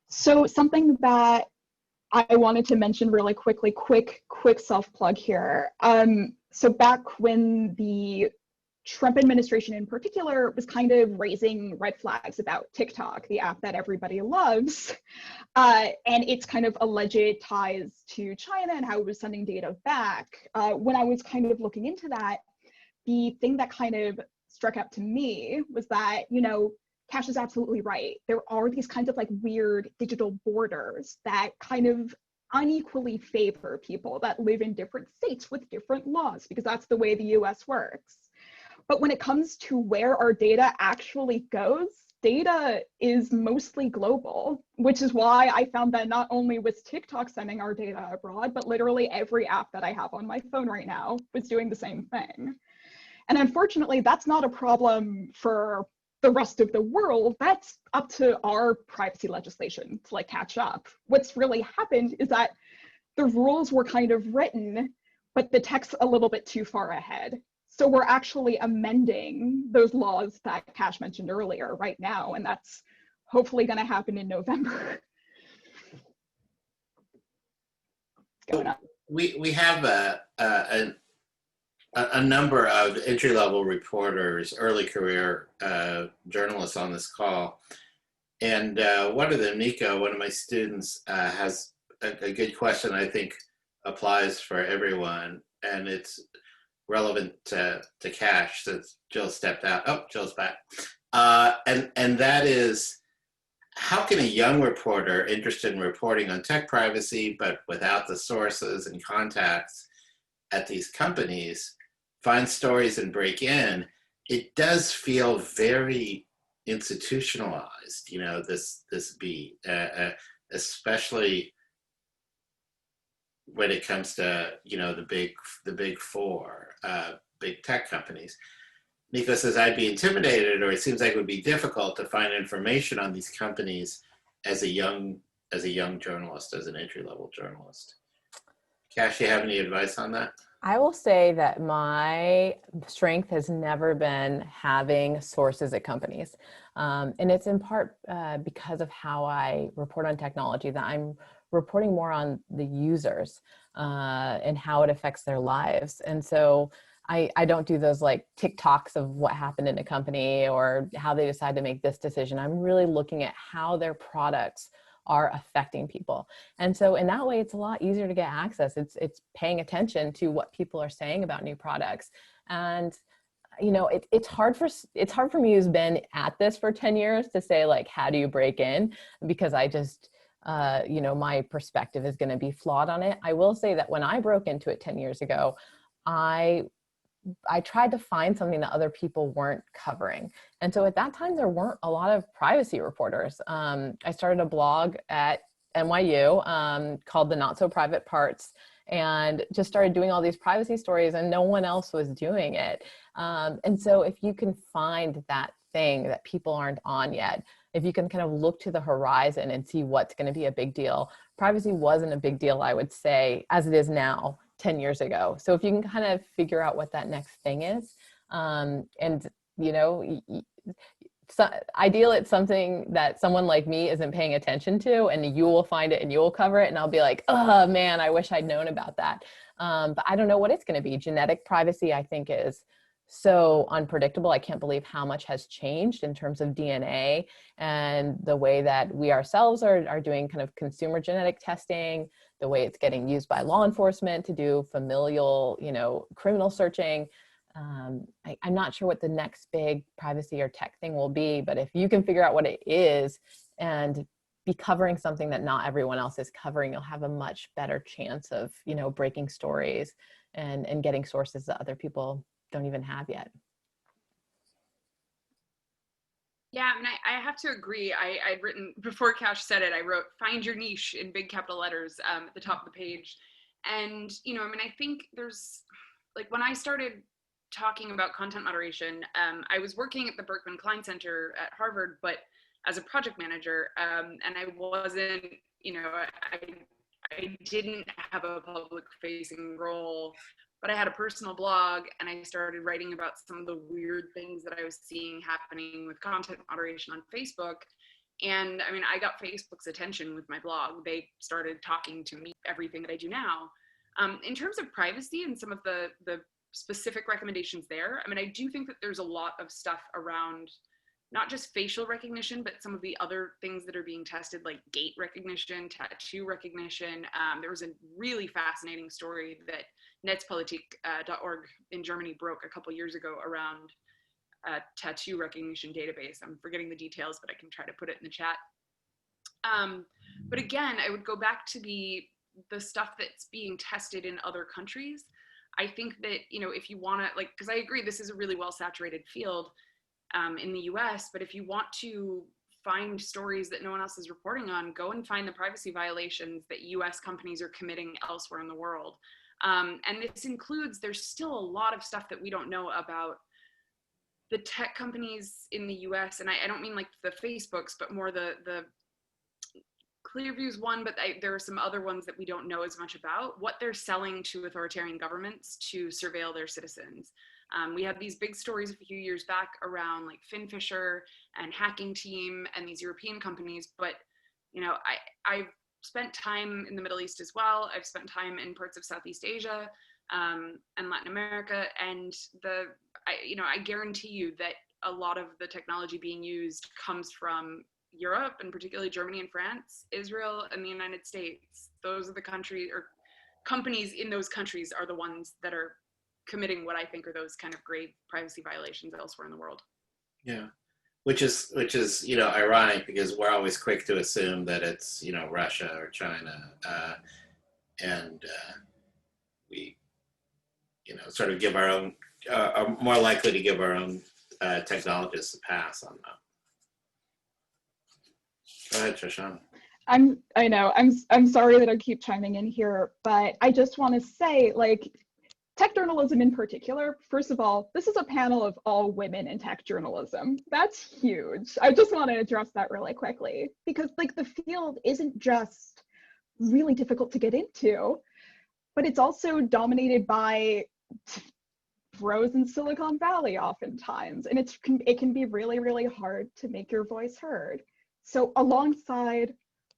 So something that I wanted to mention really quickly, quick self-plug here. So back when the Trump administration in particular was kind of raising red flags about TikTok, the app that everybody loves, and its kind of alleged ties to China and how it was sending data back. When I was kind of looking into that, the thing that kind of struck out to me was that, you know, Cash is absolutely right. There are these kinds of like weird digital borders that kind of unequally favor people that live in different states with different laws, because that's the way the US works. But when it comes to where our data actually goes, data is mostly global, which is why I found that not only was TikTok sending our data abroad, but literally every app that I have on my phone right now was doing the same thing. And unfortunately, that's not a problem for the rest of the world. That's up to our privacy legislation to like catch up. What's really happened is that the rules were kind of written, but the text a little bit too far ahead. So we're actually amending those laws that Cash mentioned earlier right now, and that's hopefully going to happen in November. We have a number of entry-level reporters, early career journalists on this call. And one of them, Nico, one of my students, has a good question I think applies for everyone. And it's relevant to Cash, since Jill stepped out. Oh, Jill's back. And that is, how can a young reporter interested in reporting on tech privacy, but without the sources and contacts at these companies, find stories and break in? It does feel very institutionalized, you know, this beat, especially when it comes to, you know, the big four, big tech companies. Nico says, I'd be intimidated, or it seems like it would be difficult to find information on these companies as a young journalist, as an entry-level journalist. Cash, you have any advice on that? I will say that my strength has never been having sources at companies. And it's in part because of how I report on technology, that I'm reporting more on the users and how it affects their lives. And so I don't do those like TikToks of what happened in a company or how they decide to make this decision. I'm really looking at how their products are affecting people. And so in that way, it's a lot easier to get access. It's paying attention to what people are saying about new products. And, you know, it's hard for me, who's been at this for 10 years, to say like, how do you break in? Because I just, you know, my perspective is going to be flawed on it. I will say that when I broke into it 10 years ago, I tried to find something that other people weren't covering. And so at that time, there weren't a lot of privacy reporters. I started a blog at NYU called The Not So Private Parts, and just started doing all these privacy stories, and no one else was doing it. And so if you can find that thing that people aren't on yet, if you can kind of look to the horizon and see what's going to be a big deal. Privacy wasn't a big deal, I would say, as it is now, 10 years ago. So if you can kind of figure out what that next thing is, and, you know, so ideal, it's something that someone like me isn't paying attention to, and you will find it and you will cover it, and I'll be like, oh man, I wish I'd known about that. But I don't know what it's going to be. Genetic privacy, I think, is so unpredictable. I can't believe how much has changed in terms of DNA and the way that we ourselves are doing kind of consumer genetic testing, the way it's getting used by law enforcement to do familial, you know, criminal searching. I'm not sure what the next big privacy or tech thing will be, but if you can figure out what it is and be covering something that not everyone else is covering, you'll have a much better chance of, you know, breaking stories and getting sources that other people don't even have yet. Yeah, and I have to agree. I'd written, before Cash said it, I wrote, find your niche in big capital letters at the top of the page. And, you know, I mean, I think there's, like, when I started talking about content moderation, I was working at the Berkman Klein Center at Harvard, but as a project manager, and I wasn't, you know, I didn't have a public facing role, but I had a personal blog, and I started writing about some of the weird things that I was seeing happening with content moderation on Facebook. And I mean, I got Facebook's attention with my blog. They started talking to me, everything that I do now. In terms of privacy and some of the specific recommendations there, I mean, I do think that there's a lot of stuff around not just facial recognition, but some of the other things that are being tested, like gait recognition, tattoo recognition. There was a really fascinating story that Netzpolitik.org in Germany broke a couple years ago around a tattoo recognition database. I'm forgetting the details, but I can try to put it in the chat. But again, I would go back to the stuff that's being tested in other countries. I think that, you know, if you want to, like, because I agree, this is a really well saturated field in the US, but if you want to find stories that no one else is reporting on, go and find the privacy violations that US companies are committing elsewhere in the world. And this includes, there's still a lot of stuff that we don't know about the tech companies in the US. And I don't mean like the Facebooks, but more the Clearview's one, but there are some other ones that we don't know as much about, what they're selling to authoritarian governments to surveil their citizens. We had these big stories a few years back around like Finfisher and Hacking Team and these European companies, but you know, I've spent time in the Middle East as well. I've spent time in parts of Southeast Asia and Latin America, and I guarantee you that a lot of the technology being used comes from Europe, and particularly Germany and France, Israel, and the United States. Those are the countries, or companies in those countries are the ones that are committing what I think are those kind of grave privacy violations elsewhere in the world. Yeah. Which is, you know, ironic because we're always quick to assume that it's, you know, Russia or China. And we, you know, sort of give our own, are more likely to give our own technologists a pass on that. Go ahead, Shoshana. I'm sorry that I keep chiming in here, but I just want to say, like, tech journalism in particular, first of all, this is a panel of all women in tech journalism. That's huge. I just want to address that really quickly because, like, the field isn't just really difficult to get into, but it's also dominated by bros in Silicon Valley oftentimes, and it can be really, really hard to make your voice heard. So alongside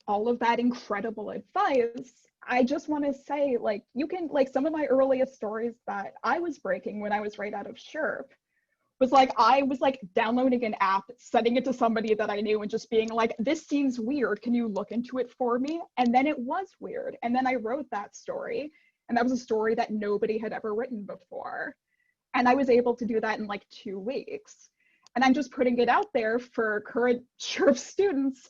all of that incredible advice, I just want to say, like, you can, like, some of my earliest stories that I was breaking when I was right out of SHRP was like, I was like downloading an app, sending it to somebody that I knew and just being like, this seems weird, can you look into it for me? And then it was weird. And then I wrote that story, and that was a story that nobody had ever written before. And I was able to do that in like 2 weeks. And I'm just putting it out there for current SHRP students.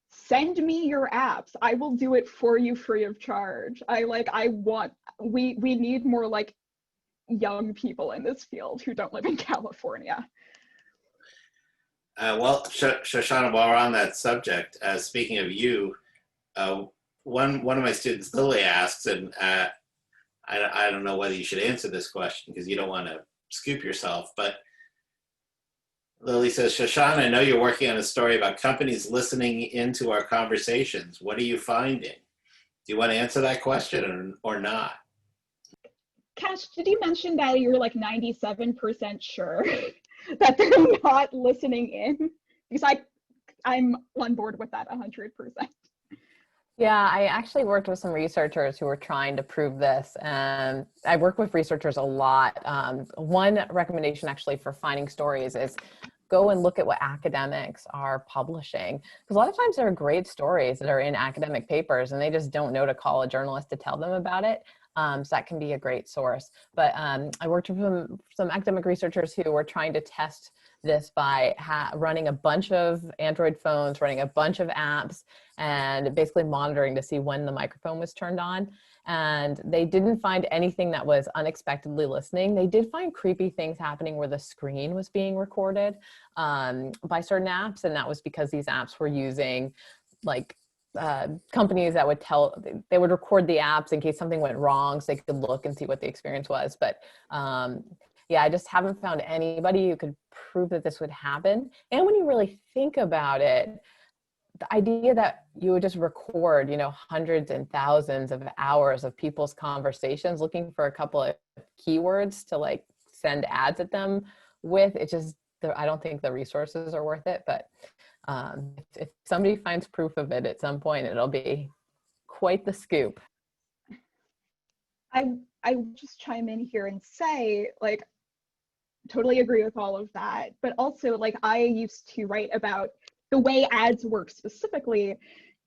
Send me your apps. I will do it for you free of charge. We need more like young people in this field who don't live in California. Well, Shoshana, while we're on that subject, speaking of you, one of my students, Lily, asks, and I don't know whether you should answer this question because you don't want to scoop yourself, but Lily says, Shoshana, I know you're working on a story about companies listening into our conversations. What are you finding? Do you want to answer that question or not? Cash, did you mention that you're like 97% sure that they're not listening in? Because I'm on board with that 100%. Yeah, I actually worked with some researchers who were trying to prove this, and I work with researchers a lot. One recommendation actually for finding stories is go and look at what academics are publishing. Because a lot of times there are great stories that are in academic papers and they just don't know to call a journalist to tell them about it. So that can be a great source. But I worked with some academic researchers who were trying to test this by running a bunch of Android phones, running a bunch of apps, and basically monitoring to see when the microphone was turned on. And they didn't find anything that was unexpectedly listening. They did find creepy things happening where the screen was being recorded by certain apps. And that was because these apps were using like companies that they would record the apps in case something went wrong so they could look and see what the experience was. But yeah, I just haven't found anybody who could prove that this would happen. And when you really think about it, the idea that you would just record, hundreds and thousands of hours of people's conversations looking for a couple of keywords to like send ads at them with, I don't think the resources are worth it. But if somebody finds proof of it at some point, it'll be quite the scoop. I just chime in here and say, like, totally agree with all of that. But also, like, I used to write about the way ads work specifically,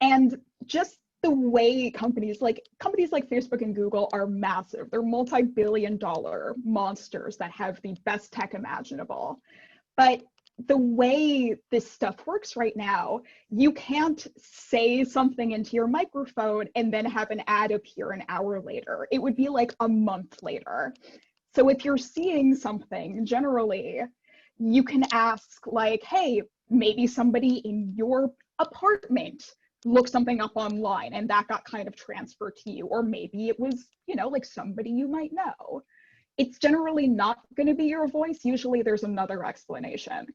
and just the way companies like Facebook and Google are massive. They're multi-billion-dollar monsters that have the best tech imaginable. But the way this stuff works right now, you can't say something into your microphone and then have an ad appear an hour later. It would be like a month later. So if you're seeing something, generally, you can ask like, hey, maybe somebody in your apartment looked something up online and that got kind of transferred to you. Or maybe it was, like somebody you might know. It's generally not going to be your voice. Usually there's another explanation.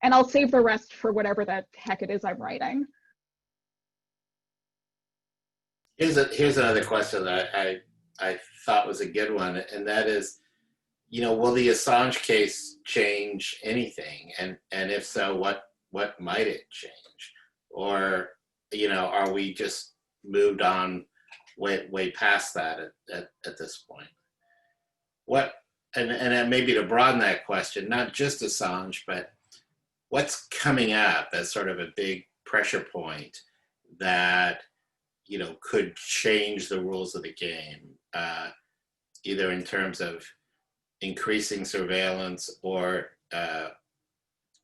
And I'll save the rest for whatever the heck it is I'm writing. Here's another question that I thought was a good one, and that is, will the Assange case change anything? And if so, what might it change? Or, are we just moved on way past that at this point? And maybe to broaden that question, not just Assange, but what's coming up as sort of a big pressure point that, could change the rules of the game, either in terms of increasing surveillance or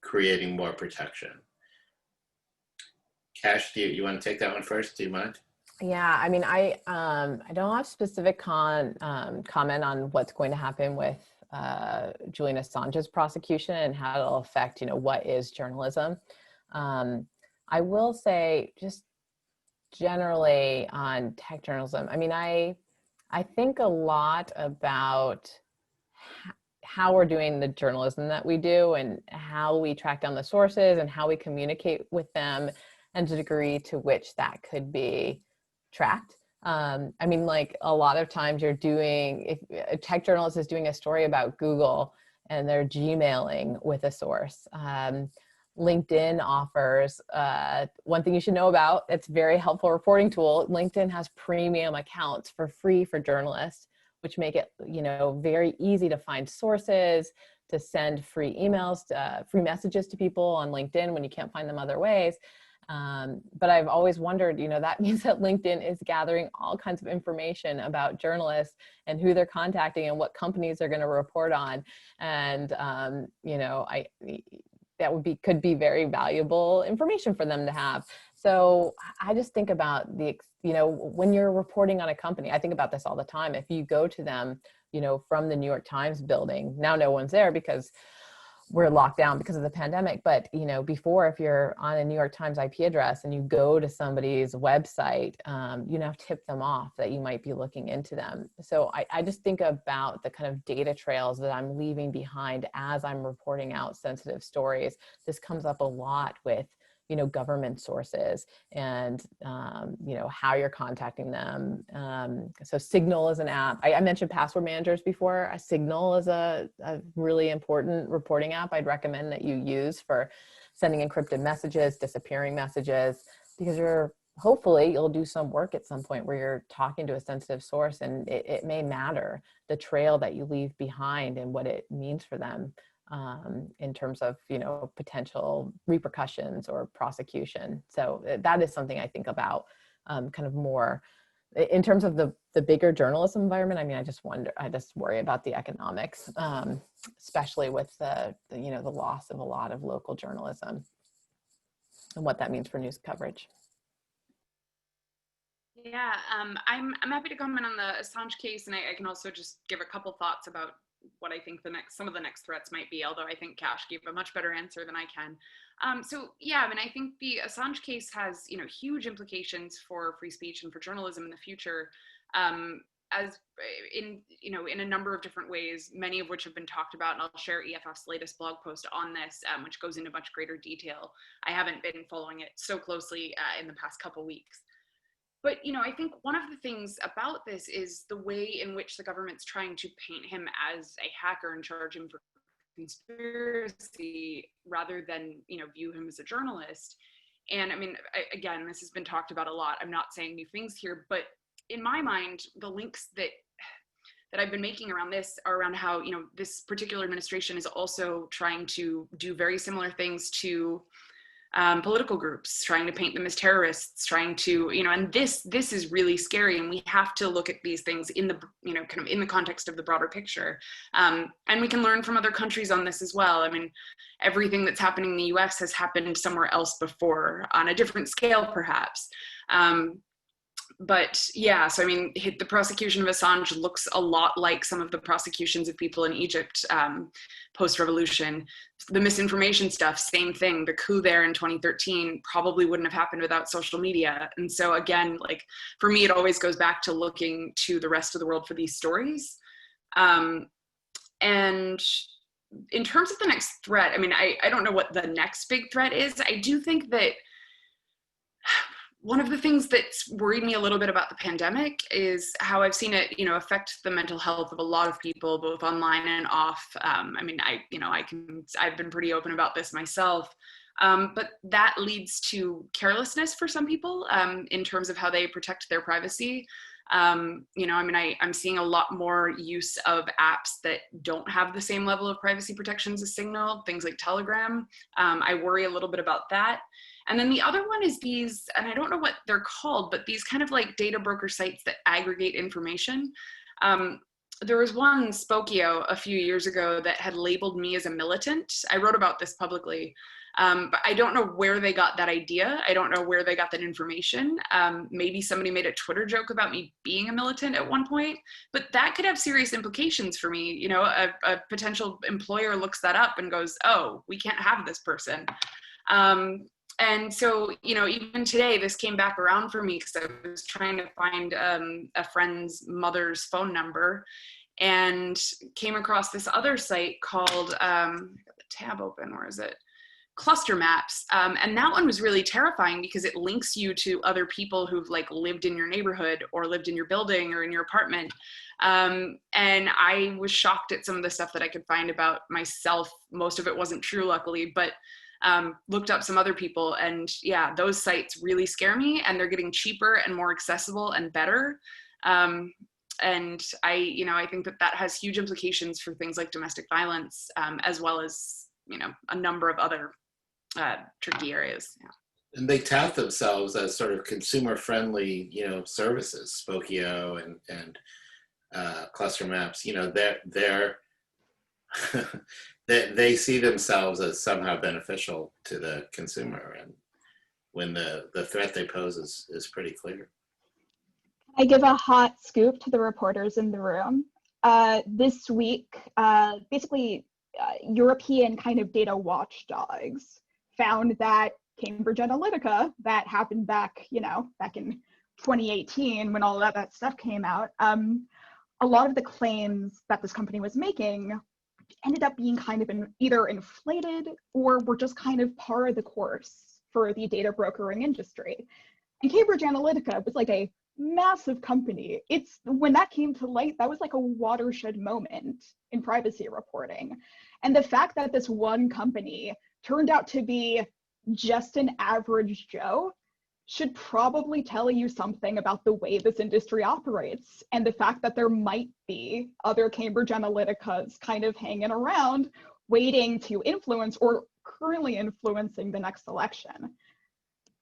creating more protection? Cash, do you want to take that one first? Do you mind? Yeah, I mean, I don't have specific comment on what's going to happen with Julian Assange's prosecution and how it'll affect, what is journalism. I will say, just generally on tech journalism, I mean, I think a lot about how we're doing the journalism that we do and how we track down the sources and how we communicate with them, and the degree to which that could be tracked. I mean, like a lot of times if a tech journalist is doing a story about Google and they're Gmailing with a source. LinkedIn offers, one thing you should know about, it's a very helpful reporting tool. LinkedIn has premium accounts for free for journalists, which make it, very easy to find sources, to send free emails, free messages to people on LinkedIn when you can't find them other ways. But I've always wondered, that means that LinkedIn is gathering all kinds of information about journalists and who they're contacting and what companies they're going to report on. And, that could be very valuable information for them to have. So I just think about when you're reporting on a company, I think about this all the time. If you go to them, from the New York Times building, now no one's there because we're locked down because of the pandemic. But, before, if you're on a New York Times IP address and you go to somebody's website, you now tip them off that you might be looking into them. So I just think about the kind of data trails that I'm leaving behind as I'm reporting out sensitive stories. This comes up a lot with, government sources and, how you're contacting them. So Signal is an app. I mentioned password managers before. Signal is a really important reporting app I'd recommend that you use for sending encrypted messages, disappearing messages, because hopefully you'll do some work at some point where you're talking to a sensitive source, and it may matter the trail that you leave behind and what it means for them. In terms of, potential repercussions or prosecution. So that is something I think about kind of more in terms of the bigger journalism environment, I mean, I just worry about the economics, especially with the loss of a lot of local journalism and what that means for news coverage. Yeah, I'm happy to comment on the Assange case, and I can also just give a couple thoughts about what I think some of the next threats might be, although I think Cash gave a much better answer than I can. So yeah, I mean, I think the Assange case has, huge implications for free speech and for journalism in the future, as in a number of different ways, many of which have been talked about, and I'll share EFF's latest blog post on this, which goes into much greater detail. I haven't been following it so closely in the past couple weeks. But, I think one of the things about this is the way in which the government's trying to paint him as a hacker and charge him for conspiracy rather than, view him as a journalist. And I mean, again, this has been talked about a lot. I'm not saying new things here, but in my mind, the links that I've been making around this are around how, this particular administration is also trying to do very similar things to political groups, trying to paint them as terrorists, trying to, and this is really scary, and we have to look at these things in the, kind of in the context of the broader picture. And we can learn from other countries on this as well. I mean, everything that's happening in the US has happened somewhere else before, on a different scale, perhaps. But yeah, so I mean, the prosecution of Assange looks a lot like some of the prosecutions of people in Egypt post-revolution. The misinformation stuff, same thing. The coup there in 2013 probably wouldn't have happened without social media. And so again, like for me, it always goes back to looking to the rest of the world for these stories. And in terms of the next threat, I mean, I don't know what the next big threat is. I do think that one of the things that's worried me a little bit about the pandemic is how I've seen it, affect the mental health of a lot of people, both online and off. I mean, I've been pretty open about this myself, but that leads to carelessness for some people in terms of how they protect their privacy. I mean, I'm seeing a lot more use of apps that don't have the same level of privacy protections as Signal, things like Telegram. I worry a little bit about that. And then the other one is these, and I don't know what they're called, but these kind of like data broker sites that aggregate information. There was one, Spokio, a few years ago that had labeled me as a militant. I wrote about this publicly, but I don't know where they got that idea. I don't know where they got that information. Maybe somebody made a Twitter joke about me being a militant at one point, but that could have serious implications for me. A potential employer looks that up and goes, oh, we can't have this person. And so, even today, this came back around for me because I was trying to find a friend's mother's phone number and came across this other site called, I got the tab open, where is it? Cluster Maps. And that one was really terrifying because it links you to other people who've like lived in your neighborhood or lived in your building or in your apartment. And I was shocked at some of the stuff that I could find about myself. Most of it wasn't true, luckily, but looked up some other people, and yeah, those sites really scare me, and they're getting cheaper and more accessible and better. And I think that has huge implications for things like domestic violence, as well as, a number of other tricky areas. Yeah. And they tout themselves as sort of consumer-friendly, services, Spokio and Cluster Maps. They're they see themselves as somehow beneficial to the consumer, and when the threat they pose is pretty clear. I give a hot scoop to the reporters in the room. This week, European kind of data watchdogs found that Cambridge Analytica, that happened back in 2018 when all of that stuff came out, a lot of the claims that this company was making ended up being kind of either inflated or were just kind of par of the course for the data brokering industry. And Cambridge Analytica was like a massive company. When that came to light, that was like a watershed moment in privacy reporting. And the fact that this one company turned out to be just an average Joe should probably tell you something about the way this industry operates, and the fact that there might be other Cambridge Analyticas kind of hanging around waiting to influence or currently influencing the next election.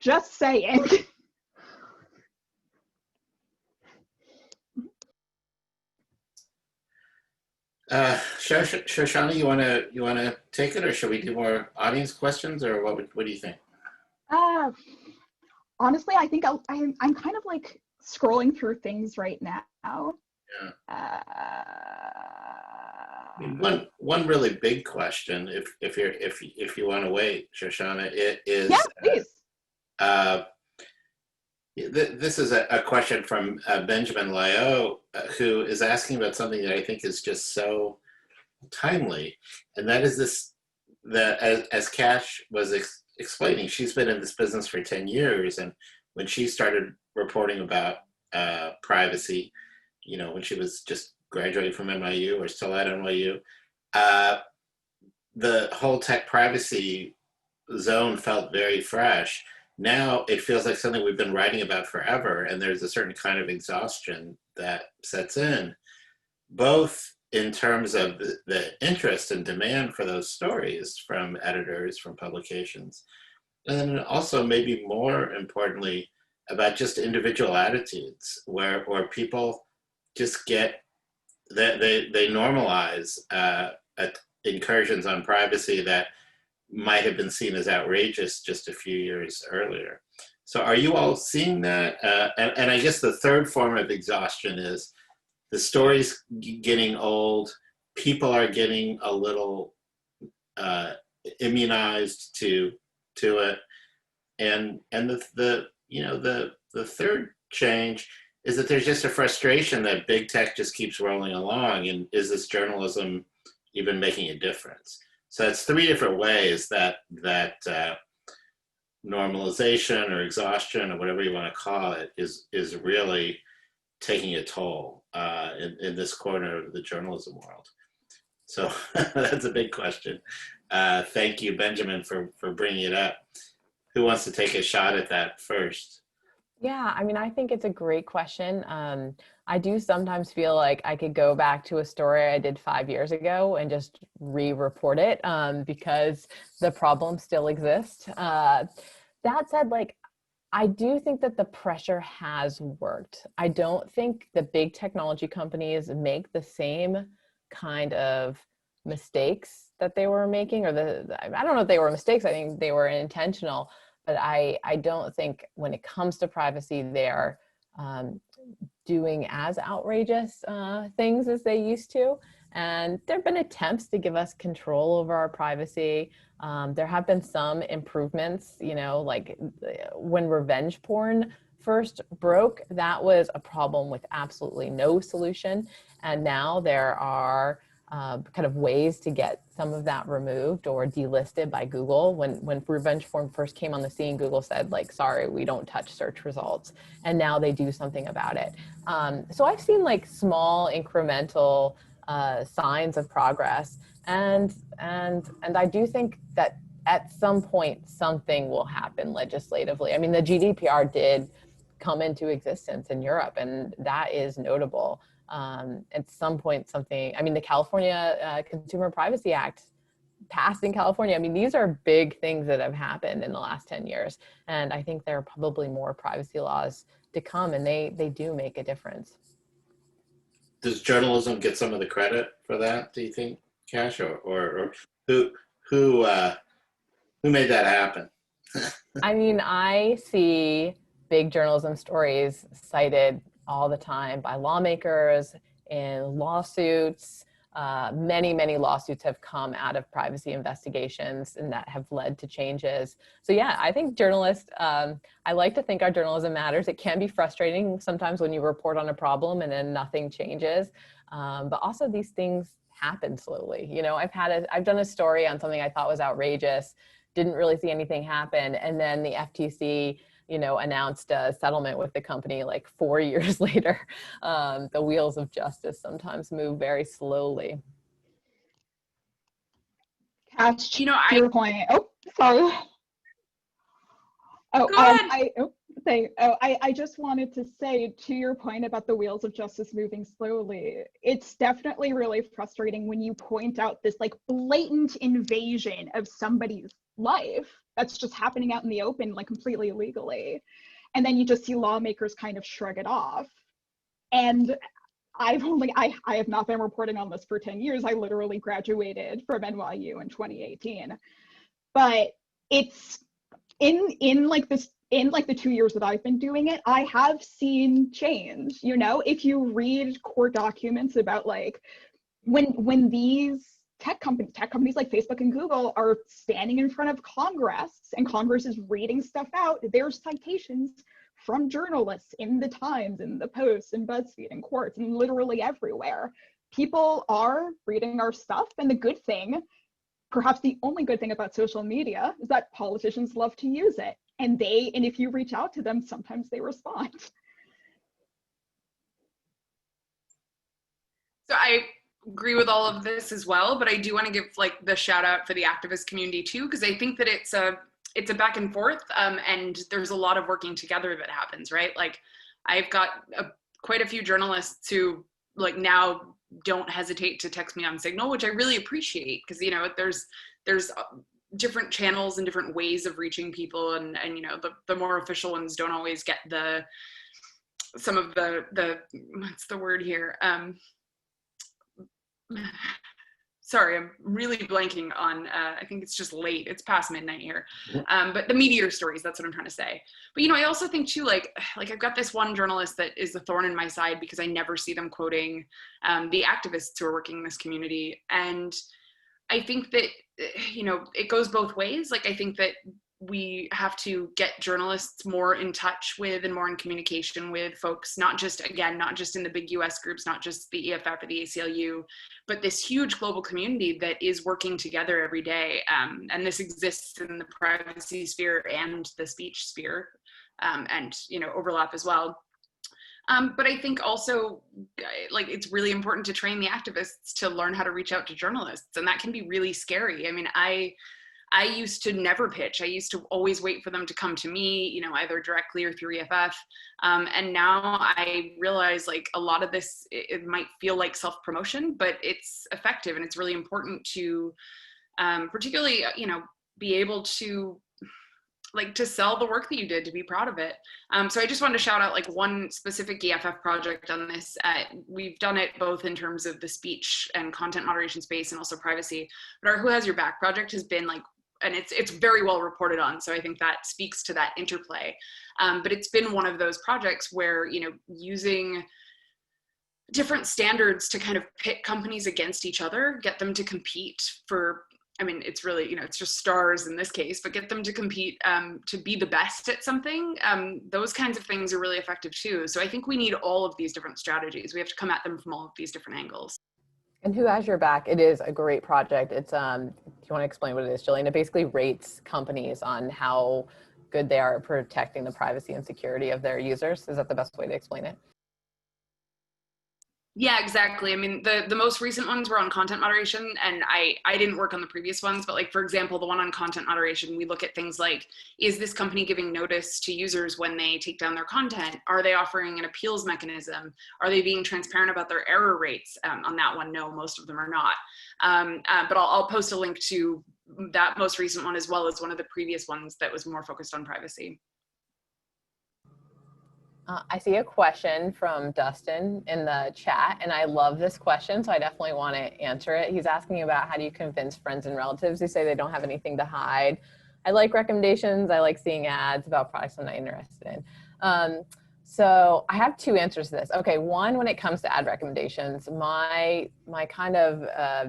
Just saying. Shoshana, you wanna take it, or should we do more audience questions, or what do you think? Uh, Honestly, I think I'm kind of like scrolling through things right now. Yeah. Uh, I mean, one really big question, if you want to wait, Shoshana, it is yeah, please. uh, this is a question from Benjamin Lyo, who is asking about something that I think is just so timely, and that is this: that as Cash was explaining, she's been in this business for 10 years, and when she started reporting about privacy, when she was just graduating from NYU or still at NYU, the whole tech privacy zone felt very fresh. Now it feels like something we've been writing about forever, and there's a certain kind of exhaustion that sets in, both in terms of the interest and demand for those stories from editors, from publications, and then also maybe more importantly about just individual attitudes, where people just get they normalize incursions on privacy that might have been seen as outrageous just a few years earlier. So are you all seeing that? And I guess the third form of exhaustion is the story's getting old, people are getting a little immunized to it, and the third change is that there's just a frustration that big tech just keeps rolling along, and is this journalism even making a difference? So it's three different ways that normalization or exhaustion or whatever you want to call it is really taking a toll in this corner of the journalism world. So that's a big question. Thank you, Benjamin, for bringing it up. Who wants to take a shot at that first? Yeah, I mean, I think it's a great question. I do sometimes feel like I could go back to a story I did 5 years ago and just re-report it because the problem still exists. That said, I do think that the pressure has worked. I don't think the big technology companies make the same kind of mistakes that they were making, or I don't know if they were mistakes. I think they were intentional. But I don't think when it comes to privacy, they're doing as outrageous things as they used to. And there have been attempts to give us control over our privacy. There have been some improvements, like when revenge porn first broke, that was a problem with absolutely no solution. And now there are kind of ways to get some of that removed or delisted by Google. When revenge porn first came on the scene, Google said, sorry, we don't touch search results. And now they do something about it. So I've seen small incremental signs of progress. And I do think that at some point, something will happen legislatively. I mean, the GDPR did come into existence in Europe, and that is notable. At some point, the California Consumer Privacy Act passed in California. I mean, these are big things that have happened in the last 10 years. And I think there are probably more privacy laws to come, and they do make a difference. Does journalism get some of the credit for that, do you think, Cash, or who made that happen? I mean, I see big journalism stories cited all the time by lawmakers in lawsuits. Many lawsuits have come out of privacy investigations and that have led to changes. So yeah, I think journalists, I like to think our journalism matters. It can be frustrating sometimes when you report on a problem and then nothing changes. But also these things happen slowly. I've done a story on something I thought was outrageous, didn't really see anything happen. And then the FTC announced a settlement with the company 4 years later. The wheels of justice sometimes move very slowly. Cash, to your point. Oh, sorry. Oh, Go ahead. I just wanted to say, to your point about the wheels of justice moving slowly, it's definitely really frustrating when you point out this blatant invasion of somebody's life that's just happening out in the open, completely illegally. And then you just see lawmakers kind of shrug it off. And I have not been reporting on this for 10 years. I literally graduated from NYU in 2018. But it's in like the 2 years that I've been doing it, I have seen change. You know, if you read core documents about like when these tech companies like Facebook and Google are standing in front of Congress and Congress is reading stuff out, there's citations from journalists in the Times, in the Post, and BuzzFeed, and Quartz, and literally everywhere. People are reading our stuff, and the good thing, perhaps the only good thing about social media, is that politicians love to use it. And if you reach out to them, sometimes they respond. So I agree with all of this as well, but I do want to give like the shout out for the activist community too, because I think that it's a back and forth, and there's a lot of working together that happens, right? Like I've got quite a few journalists who like now don't hesitate to text me on Signal, which I really appreciate, because you know there's different channels and different ways of reaching people, and you know the more official ones don't always get some of the what's the word here, sorry, I'm really blanking on, I think it's just late, it's past midnight here. But the meteor stories, that's what I'm trying to say. But, you know, I also think too, like I've got this one journalist that is a thorn in my side because I never see them quoting the activists who are working in this community. And I think that, you know, it goes both ways. Like, I think that we have to get journalists more in touch with and more in communication with folks, not just in the big US groups, not just the EFF or the ACLU, but this huge global community that is working together every day. And this exists in the privacy sphere and the speech sphere, and, you know, overlap as well. But I think also, like, it's really important to train the activists to learn how to reach out to journalists, and that can be really scary. I mean, I used to never pitch. I used to always wait for them to come to me, you know, either directly or through EFF. And now I realize like a lot of this, it might feel like self-promotion, but it's effective, and it's really important to particularly, you know, be able to to sell the work that you did, to be proud of it. So I just wanted to shout out like one specific EFF project on this. We've done it both in terms of the speech and content moderation space and also privacy, but our Who Has Your Back project has been like, and it's very well reported on, so I think that speaks to that interplay. But it's been one of those projects where, you know, using different standards to kind of pit companies against each other, get them to compete for, I mean, it's really, you know, it's just stars in this case, but get them to compete to be the best at something. Those kinds of things are really effective too. So I think we need all of these different strategies. We have to come at them from all of these different angles. And Who Has Your Back? It is a great project. It's, do you want to explain what it is, Jillian? It basically rates companies on how good they are at protecting the privacy and security of their users. Is that the best way to explain it? Yeah, exactly. I mean, the most recent ones were on content moderation, and I didn't work on the previous ones, but like, for example, the one on content moderation, we look at things like, is this company giving notice to users when they take down their content? Are they offering an appeals mechanism? Are they being transparent about their error rates? On that one, no, most of them are not. But I'll post a link to that most recent one, as well as one of the previous ones that was more focused on privacy. I see a question from Dustin in the chat, and I love this question, so I definitely want to answer it. He's asking about how do you convince friends and relatives who say they don't have anything to hide. I like recommendations. I like seeing ads about products I'm not interested in. So I have two answers to this. Okay, one, when it comes to ad recommendations, my kind of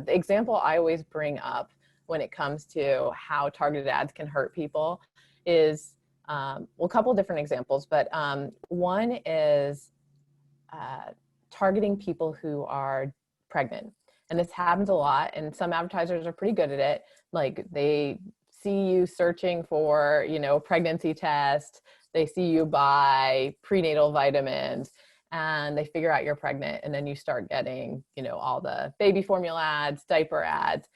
the example I always bring up when it comes to how targeted ads can hurt people is, well, a couple of different examples, but one is targeting people who are pregnant. And this happens a lot, and some advertisers are pretty good at it. Like, they see you searching for, you know, pregnancy test, they see you buy prenatal vitamins, and they figure out you're pregnant, and then you start getting, you know, all the baby formula ads, diaper ads.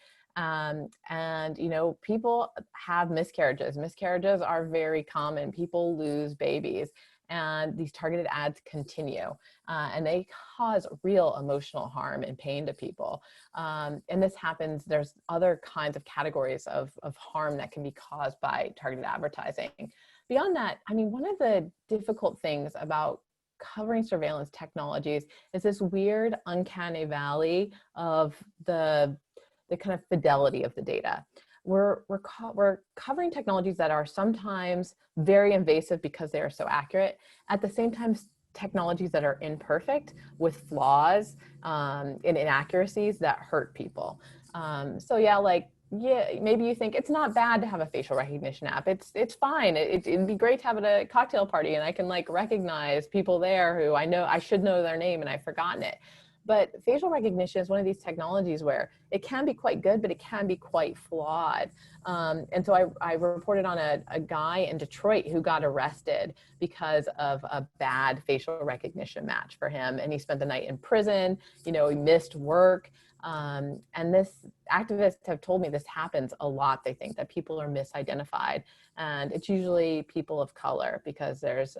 And, you know, people have miscarriages. Miscarriages are very common. People lose babies, and these targeted ads continue, and they cause real emotional harm and pain to people. And this happens, there's other kinds of categories of harm that can be caused by targeted advertising. Beyond that, I mean, one of the difficult things about covering surveillance technologies is this weird uncanny valley of the kind of fidelity of the data. We're covering technologies that are sometimes very invasive because they are so accurate. At the same time, technologies that are imperfect with flaws and inaccuracies that hurt people. So yeah, like, yeah, maybe you think it's not bad to have a facial recognition app. It's fine. It'd be great to have it at a cocktail party and I can like recognize people there who I know, I should know their name and I've forgotten it. But facial recognition is one of these technologies where it can be quite good, but it can be quite flawed. And so I reported on a guy in Detroit who got arrested because of a bad facial recognition match for him. And he spent the night in prison, you know, he missed work. And this activists have told me this happens a lot. They think that people are misidentified, and it's usually people of color because there's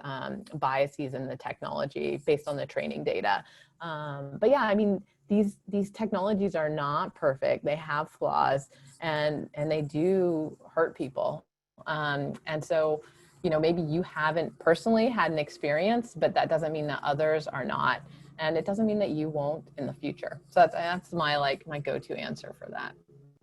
biases in the technology based on the training data. But yeah, I mean, these technologies are not perfect. They have flaws and they do hurt people. And so, you know, maybe you haven't personally had an experience, but that doesn't mean that others are not. And it doesn't mean that you won't in the future. So that's my go-to answer for that.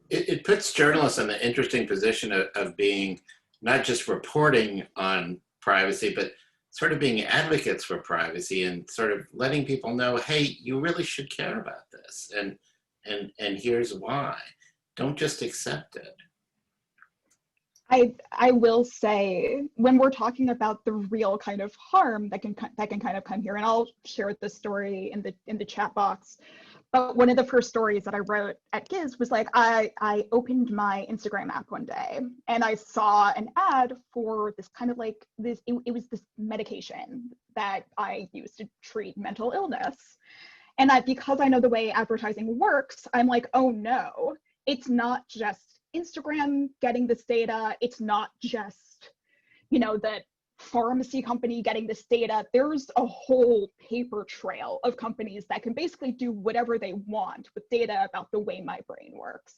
It puts journalists in the interesting position of being not just reporting on privacy, but sort of being advocates for privacy and sort of letting people know, hey, you really should care about this, and here's why. Don't just accept it. I will say, when we're talking about the real kind of harm that can kind of come here, and I'll share this story in the chat box. But one of the first stories that I wrote at Giz was like, I opened my Instagram app one day and I saw an ad for this kind of like this, it was this medication that I use to treat mental illness. And because I know the way advertising works, I'm like, oh no, it's not just Instagram getting this data. It's not just, you know, the pharmacy company getting this data. There's a whole paper trail of companies that can basically do whatever they want with data about the way my brain works.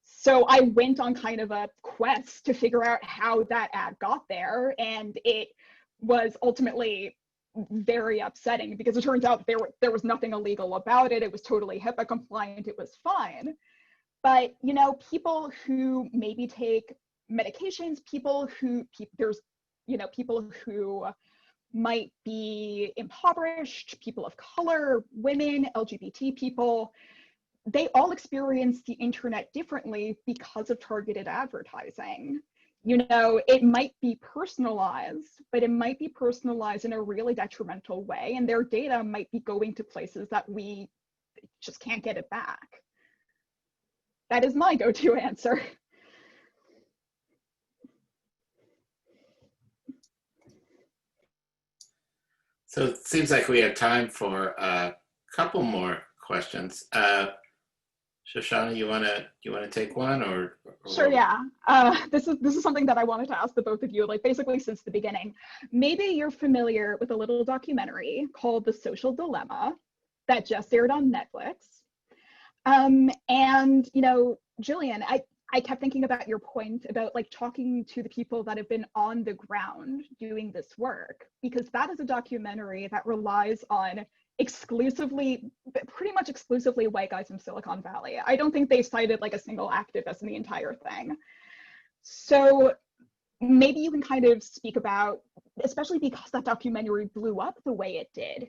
So I went on kind of a quest to figure out how that ad got there, and it was ultimately very upsetting because it turns out there was nothing illegal about it. It was totally HIPAA compliant. It was fine. But, you know, people who maybe take medications, there's, you know, people who might be impoverished, people of color, women, LGBT people, they all experience the internet differently because of targeted advertising. You know, it might be personalized, but it might be personalized in a really detrimental way, and their data might be going to places that we just can't get it back. That is my go-to answer. So it seems like we have time for a couple more questions. Shoshana, you wanna take one or Sure, yeah. This is something that I wanted to ask the both of you, like basically since the beginning. Maybe you're familiar with a little documentary called The Social Dilemma that just aired on Netflix. And you know, Jillian, I kept thinking about your point about like talking to the people that have been on the ground doing this work, because that is a documentary that relies on pretty much exclusively white guys from Silicon Valley. I don't think they cited like a single activist in the entire thing. So maybe you can kind of speak about, especially because that documentary blew up the way it did,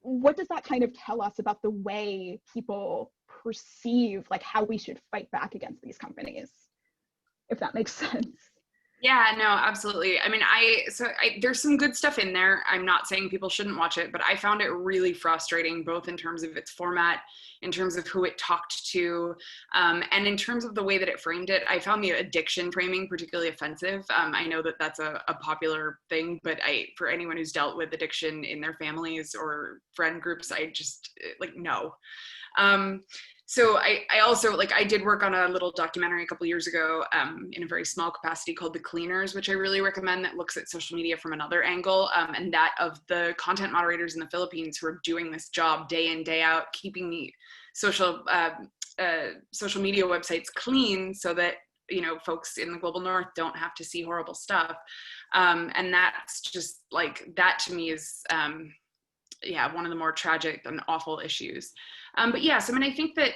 what does that kind of tell us about the way people perceive like how we should fight back against these companies, if that makes sense? Yeah, no, absolutely. I mean, there's some good stuff in there. I'm not saying people shouldn't watch it, but I found it really frustrating, both in terms of its format, in terms of who it talked to, and in terms of the way that it framed it. I found the addiction framing particularly offensive. I know that that's a popular thing, but for anyone who's dealt with addiction in their families or friend groups, I just, like, no. So I also, like, I did work on a little documentary a couple years ago in a very small capacity called The Cleaners, which I really recommend, that looks at social media from another angle, and that of the content moderators in the Philippines who are doing this job day in, day out, keeping the social media websites clean so that folks in the global north don't have to see horrible stuff. And that's just like, that to me is, one of the more tragic and awful issues. But yes, I mean, I think that,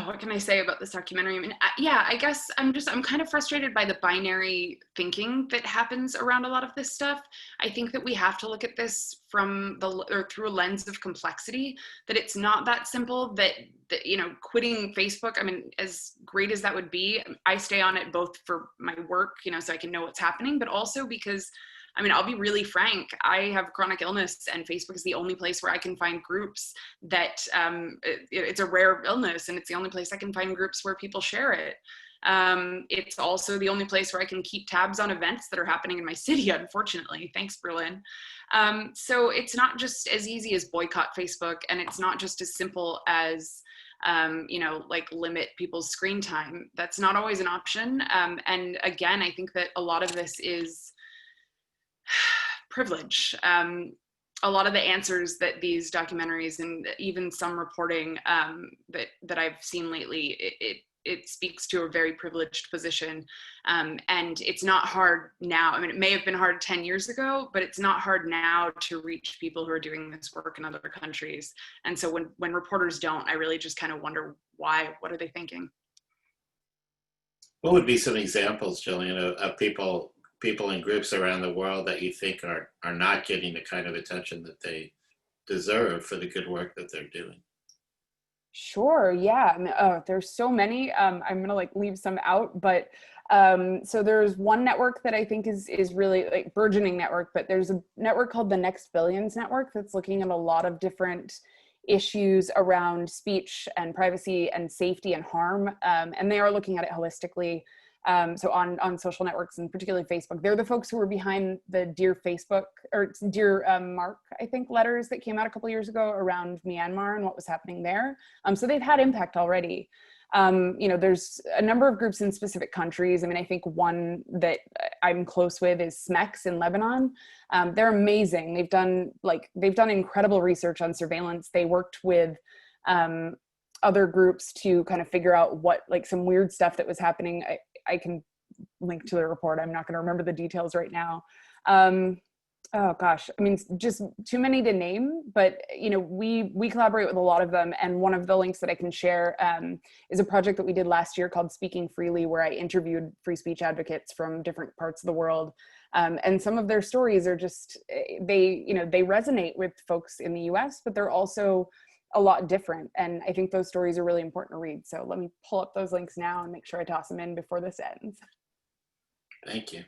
what can I say about this documentary? I mean, I guess I'm kind of frustrated by the binary thinking that happens around a lot of this stuff. I think that we have to look at this through a lens of complexity, that it's not that simple, that quitting Facebook, I mean, as great as that would be, I stay on it both for my work, so I can know what's happening, but also because, I mean, I'll be really frank, I have chronic illness and Facebook is the only place where I can find groups that, it's a rare illness, and it's the only place I can find groups where people share it. It's also the only place where I can keep tabs on events that are happening in my city, unfortunately. Thanks, Berlin. So it's not just as easy as boycott Facebook, and it's not just as simple as, like limit people's screen time. That's not always an option. And again, I think that a lot of this is privilege. A lot of the answers that these documentaries and even some reporting that I've seen lately, it speaks to a very privileged position. And it's not hard now. I mean, it may have been hard 10 years ago, but it's not hard now to reach people who are doing this work in other countries. And so when reporters don't, I really just kind of wonder why. What are they thinking? What would be some examples, Jillian, of people in groups around the world that you think are not getting the kind of attention that they deserve for the good work that they're doing? Sure. Yeah. I mean, there's so many. I'm gonna like leave some out, but so there's one network that I think is really like burgeoning network, but there's a network called the Next Billions Network that's looking at a lot of different issues around speech and privacy and safety and harm, and they are looking at it holistically. So on social networks, and particularly Facebook, they're the folks who were behind the Dear Facebook, or Dear Mark, I think, letters that came out a couple of years ago around Myanmar and what was happening there. So they've had impact already. There's a number of groups in specific countries. I mean, I think one that I'm close with is SMEX in Lebanon. They're amazing. They've done incredible research on surveillance. They worked with other groups to kind of figure out what, like, some weird stuff that was happening. I can link to the report. I'm not going to remember the details right now. Oh gosh, I mean, just too many to name, but we collaborate with a lot of them. And one of the links that I can share is a project that we did last year called Speaking Freely, where I interviewed free speech advocates from different parts of the world. And some of their stories are just, they resonate with folks in the US, but they're also a lot different. And I think those stories are really important to read. So let me pull up those links now and make sure I toss them in before this ends. Thank you.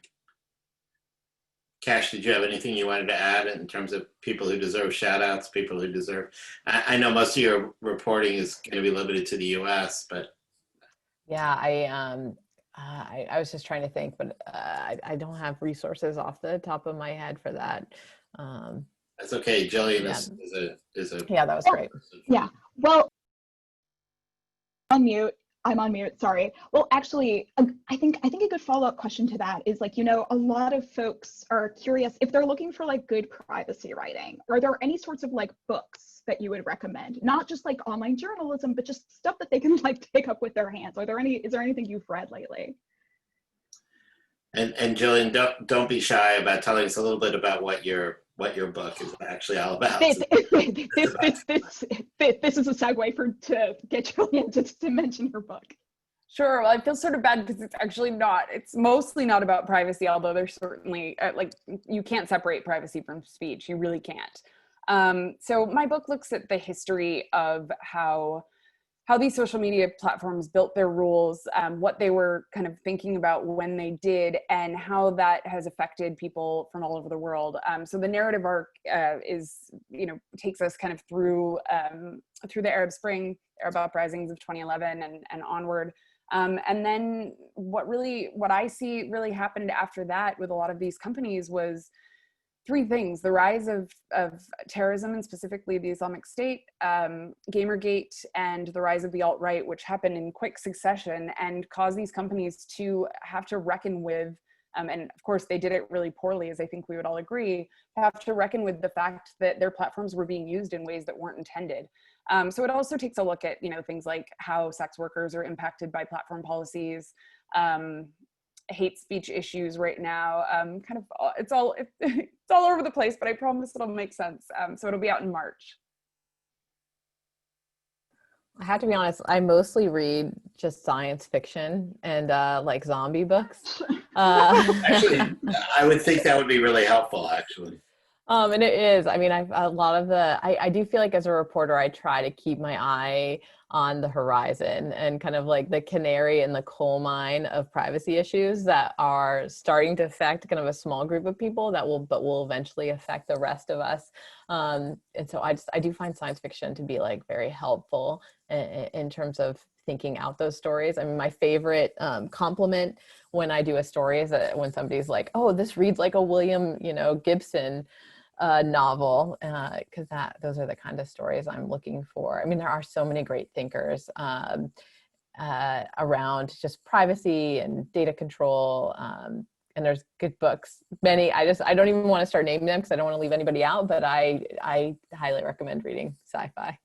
Cash, did you have anything you wanted to add in terms of people who deserve shout outs, people who deserve, I know most of your reporting is going to be limited to the US, but. Yeah, I was just trying to think, but I don't have resources off the top of my head for that. That's okay. Jillian is a yeah, that was great. Yeah. Well, I'm on mute, sorry. Well, actually, I think a good follow-up question to that is, like, a lot of folks are curious if they're looking for like good privacy writing. Are there any sorts of like books that you would recommend? Not just like online journalism, but just stuff that they can like take up with their hands. Is there anything you've read lately? And Jillian, don't be shy about telling us a little bit about what your book is actually all about. This is a segue to get Jillian to mention her book. Sure. Well, I feel sort of bad because it's actually not. It's mostly not about privacy, although there's certainly you can't separate privacy from speech. You really can't. So my book looks at the history of how these social media platforms built their rules, what they were kind of thinking about when they did, and how that has affected people from all over the world. So the narrative arc takes us kind of through the Arab Spring, Arab uprisings of 2011 and onward. And then what I see really happened after that with a lot of these companies was three things: the rise of terrorism, and specifically the Islamic State, Gamergate, and the rise of the alt-right, which happened in quick succession and caused these companies to have to reckon with, and of course they did it really poorly, as I think we would all agree, have to reckon with the fact that their platforms were being used in ways that weren't intended. So it also takes a look at, things like how sex workers are impacted by platform policies, hate speech issues right now. It's all over the place, but I promise it'll make sense. So it'll be out in March. I have to be honest, I mostly read just science fiction and like zombie books. Actually, I would think that would be really helpful, actually. And it is. I mean, I do feel like as a reporter, I try to keep my eye on the horizon and kind of like the canary in the coal mine of privacy issues that are starting to affect kind of a small group of people but will eventually affect the rest of us. And so I do find science fiction to be like very helpful in terms of thinking out those stories. I mean, my favorite compliment when I do a story is that when somebody's like, "Oh, this reads like a William, Gibson novel," because those are the kind of stories I'm looking for. I mean, there are so many great thinkers around just privacy and data control, and there's good books. Many, I don't even want to start naming them because I don't want to leave anybody out, but I highly recommend reading sci-fi,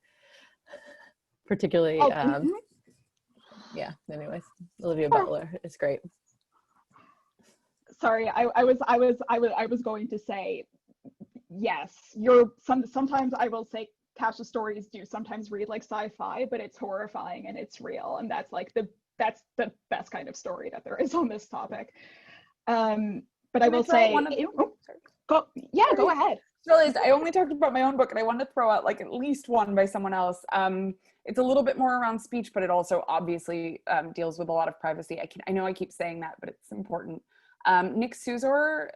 particularly. Yeah. Anyways, Olivia Butler is great. Sorry, I was going to say, yes, sometimes I will say Kash's stories do sometimes read like sci-fi, but it's horrifying and it's real, and that's the best kind of story that there is on this topic. But I will say, go ahead. Realized I only talked about my own book, and I wanted to throw out like at least one by someone else. It's a little bit more around speech, but it also obviously deals with a lot of privacy. I know I keep saying that, but it's important. Nick Suzor,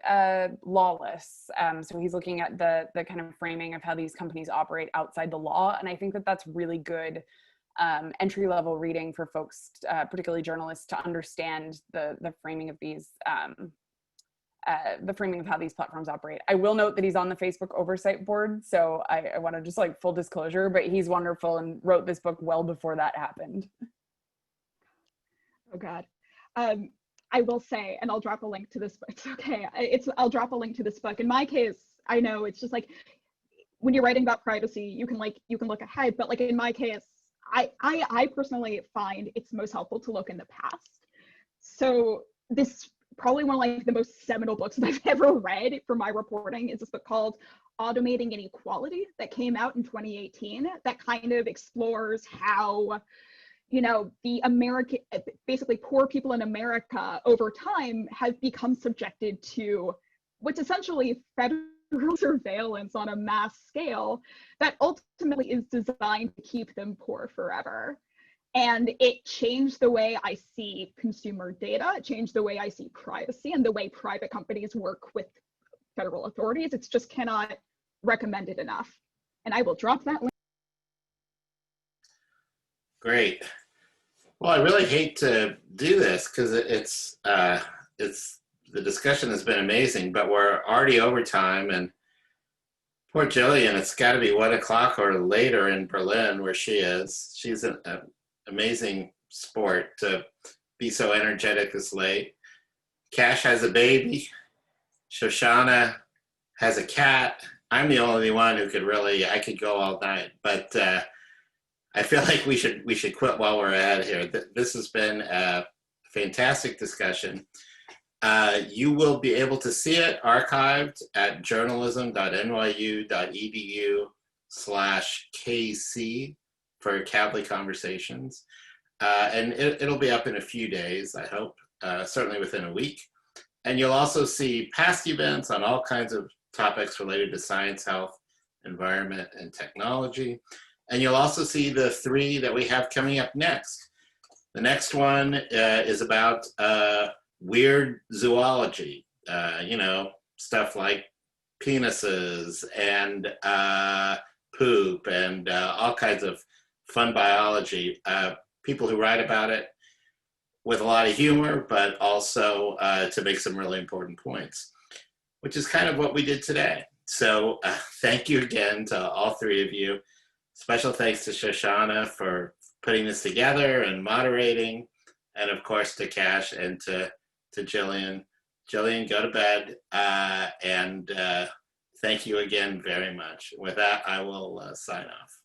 Lawless. So he's looking at the kind of framing of how these companies operate outside the law. And I think that that's really good entry-level reading for folks, particularly journalists, to understand the framing of these, the framing of how these platforms operate. I will note that he's on the Facebook oversight board. So I want to just like full disclosure, but he's wonderful and wrote this book well before that happened. Oh God. I will say, and I'll drop a link to this book. It's okay. I'll drop a link to this book. In my case, I know it's just like when you're writing about privacy, you can look ahead, but like in my case, I personally find it's most helpful to look in the past. So this probably one of like the most seminal books that I've ever read for my reporting is this book called Automating Inequality that came out in 2018 that kind of explores how the basically poor people in America over time have become subjected to what's essentially federal surveillance on a mass scale that ultimately is designed to keep them poor forever. And it changed the way I see consumer data, it changed the way I see privacy and the way private companies work with federal authorities. It's just cannot recommend it enough. And I will drop that link. Great. Well, I really hate to do this because it's the discussion has been amazing, but we're already over time, and poor Jillian, it's got to be 1 o'clock or later in Berlin where she is. She's an amazing sport to be so energetic this late. Kash has a baby. Shoshana has a cat. I'm the only one who I could go all night, but I feel like we should quit while we're ahead here. This has been a fantastic discussion. You will be able to see it archived at journalism.nyu.edu/KC for Kavli Conversations. And it'll be up in a few days, I hope, certainly within a week. And you'll also see past events on all kinds of topics related to science, health, environment, and technology. And you'll also see the 3 that we have coming up next. The next one is about weird zoology, stuff like penises and poop and all kinds of fun biology. People who write about it with a lot of humor, but also to make some really important points, which is kind of what we did today. So thank you again to all 3 of you. Special thanks to Shoshana for putting this together and moderating, and of course to Kash and to Jillian. Jillian, go to bed, and thank you again very much. With that, I will sign off.